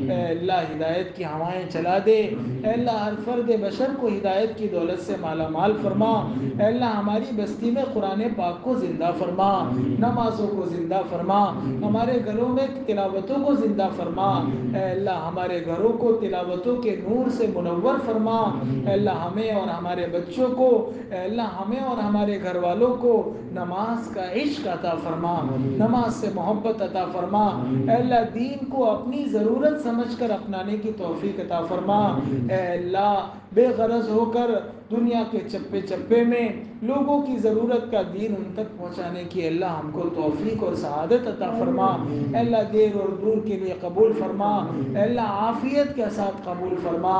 اے اللہ ہدایت کی ہوائیں چلا دے. اے اللہ ہر فرد بشر کو ہدایت کی دولت سے مالا مال فرما. اے اللہ ہماری بستی میں قرآن پاک کو زندہ فرما، نمازوں کو زندہ فرما، ہمارے گھروں میں تلاوتوں کو زندہ فرما. اے اللہ ہمارے گھروں کو تلاوتوں کے نور سے منور فرما. اے اللہ ہمیں اور ہمارے بچوں کو، اے اللہ ہمیں اور ہمارے گھر والوں کو نماز کا عشق عطا فرما، نماز سے محبت عطا فرما. اے اللہ دین کو اپنی ضرورت سمجھ کر اپنانے کی توفیق عطا فرما. اے اللہ بے غرض ہو کر دنیا کے چپے چپے میں لوگوں کی ضرورت کا دین ان تک پہنچانے کی اللہ ہم کو توفیق اور سعادت عطا فرما. اے اللہ دیر اور دور کے لیے قبول فرما. اے اللہ عافیت کے ساتھ قبول فرما.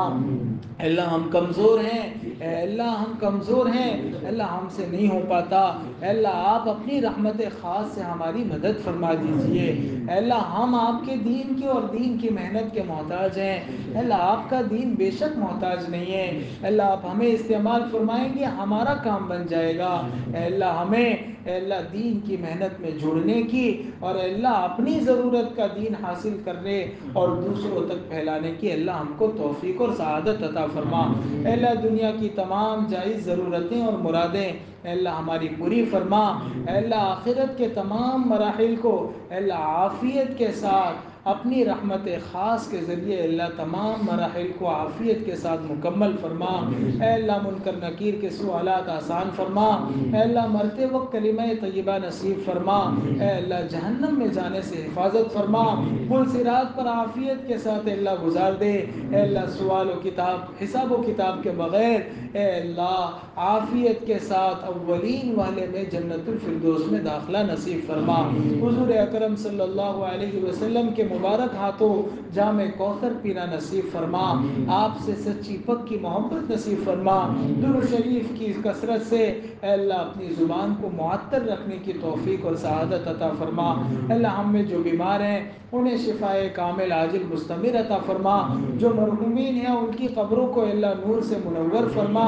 اے اللہ ہم کمزور ہیں، اے اللہ ہم کمزور ہیں، اے اللہ ہم سے نہیں ہو پاتا. اے اللہ آپ اپنی رحمت خاص سے ہماری مدد فرما دیجئے. اے اللہ ہم آپ کے دین کی اور دین کی محنت کے محتاج ہیں. اے اللہ آپ کا دین بے شک محتاج نہیں ہے. اے اللہ آپ ہمیں استعمال فرمائیں گے، ہمارا کام بن جائے گا. اے اللہ ہمیں اے اللہ دین کی محنت میں جڑنے کی اور اے اللہ اپنی ضرورت کا دین حاصل کرنے اور دوسروں تک پھیلانے کی اللہ ہم کو توفیق اور سعادت عطا فرما. اے اللہ دنیا کی تمام جائز ضرورتیں اور مرادیں اے اللہ ہماری پوری فرما. اے اللہ آخرت کے تمام مراحل کو اے اللہ عافیت کے ساتھ اپنی رحمت خاص کے ذریعے اللہ تمام مراحل کو عافیت کے ساتھ مکمل فرما۔ اے اللہ منکر نکیر کے سوالات آسان فرما۔ اے اللہ مرتے وقت کلمہ طیبہ نصیب فرما۔ اے اللہ جہنم میں جانے سے حفاظت فرما۔ پل صراط پر عافیت کے ساتھ اللہ گزار دے۔ اے اللہ سوال و کتاب حساب و کتاب کے بغیر اے اللہ عافیت کے ساتھ اولین والے میں جنت الفردوس میں داخلہ نصیب فرما۔ حضور اکرم صلی اللہ علیہ وسلم کے مبارک ہاتھوں جام کوثر پینا نصیب فرما۔ آپ سے سچی پکی محبت نصیب فرما۔ درود شریف کی کثرت سے اے اللہ اپنی زبان کو معطر رکھنے کی توفیق اور سعادت عطا فرما۔ اے اللہ ہم میں جو بیمار ہیں انہیں شفائے کامل عاجل مستمر عطا فرما۔ جو مرحومین ہیں ان کی قبروں کو اللہ نور سے منور فرما۔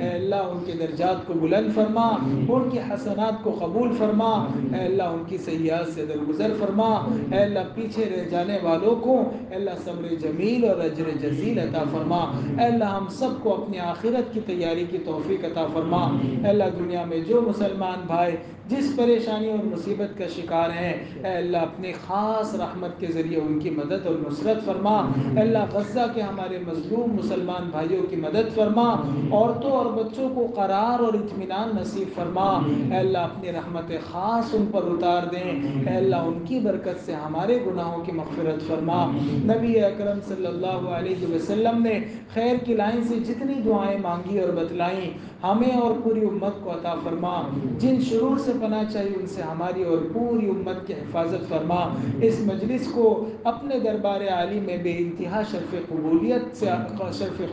اے اللہ ان کے درجات کو بلند فرما، ان کی حسنات کو قبول فرما۔ اے اللہ ان کی سیئات سے درگزر فرما۔ اے اللہ پیچھے رہ جانے والوں کو اے اللہ صبر جمیل اور اجر جزیل عطا فرما۔ اے اللہ ہم سب کو اپنی آخرت کی تیاری کی توفیق عطا فرما۔ اے اللہ دنیا میں جو مسلمان بھائی جس پریشانی اور مصیبت کا شکار ہیں اے اللہ اپنے خاص رحمت کے ذریعے ان کی مدد اور نصرت فرما۔ اے اللہ غزہ کے ہمارے مظلوم مسلمان بھائیوں کی مدد فرما۔ عورتوں اور بچوں کو قرار اور اطمینان نصیب فرما۔ اے اللہ اپنی رحمت خاص ان پر اتار دیں۔ اے اللہ ان کی برکت سے ہمارے گناہوں کی مغفرت فرما۔ نبی اکرم صلی اللہ علیہ وسلم نے خیر کی لائن سے جتنی دعائیں مانگی اور بتلائیں ہمیں اور پوری امت کو عطا فرما۔ جن شرور سے پناہ چاہیے ان سے ہماری اور پوری امت کی حفاظت فرما۔ اس مجلس کو اپنے دربار عالی میں بے انتہا شرف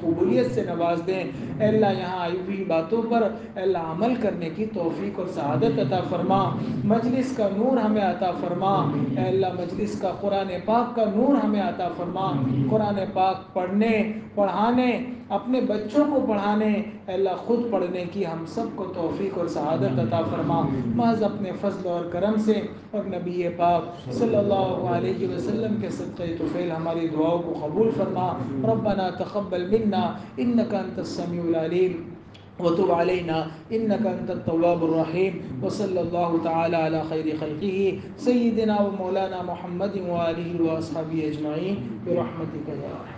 قبولیت سے نواز دیں۔ اے اللہ یہاں آئی ہوئی باتوں پر اے اللہ عمل کرنے کی توفیق اور سعادت عطا فرما۔ مجلس کا نور ہمیں عطا فرما۔ اے اللہ مجلس کا قرآن پاک کا نور ہمیں عطا فرما۔ قرآن پاک پڑھنے پڑھانے اپنے بچوں کو پڑھانے اے اللہ خود پڑھنے کی ہم سب کو توفیق اور سعادت عطا فرما۔ محض اپنے فضل اور کرم سے اور نبی پاک صلی اللہ علیہ وسلم کے صدقہ طفیل ہماری دعاؤں کو قبول فرما۔ ربنا تقبل منا انك انت السميع العليم وتب علينا انك انت التواب الرحيم وصلى الله تعالى على خير خلقه سيدنا ومولانا محمد وآله وأصحابه أجمعين برحمتك يا أرحم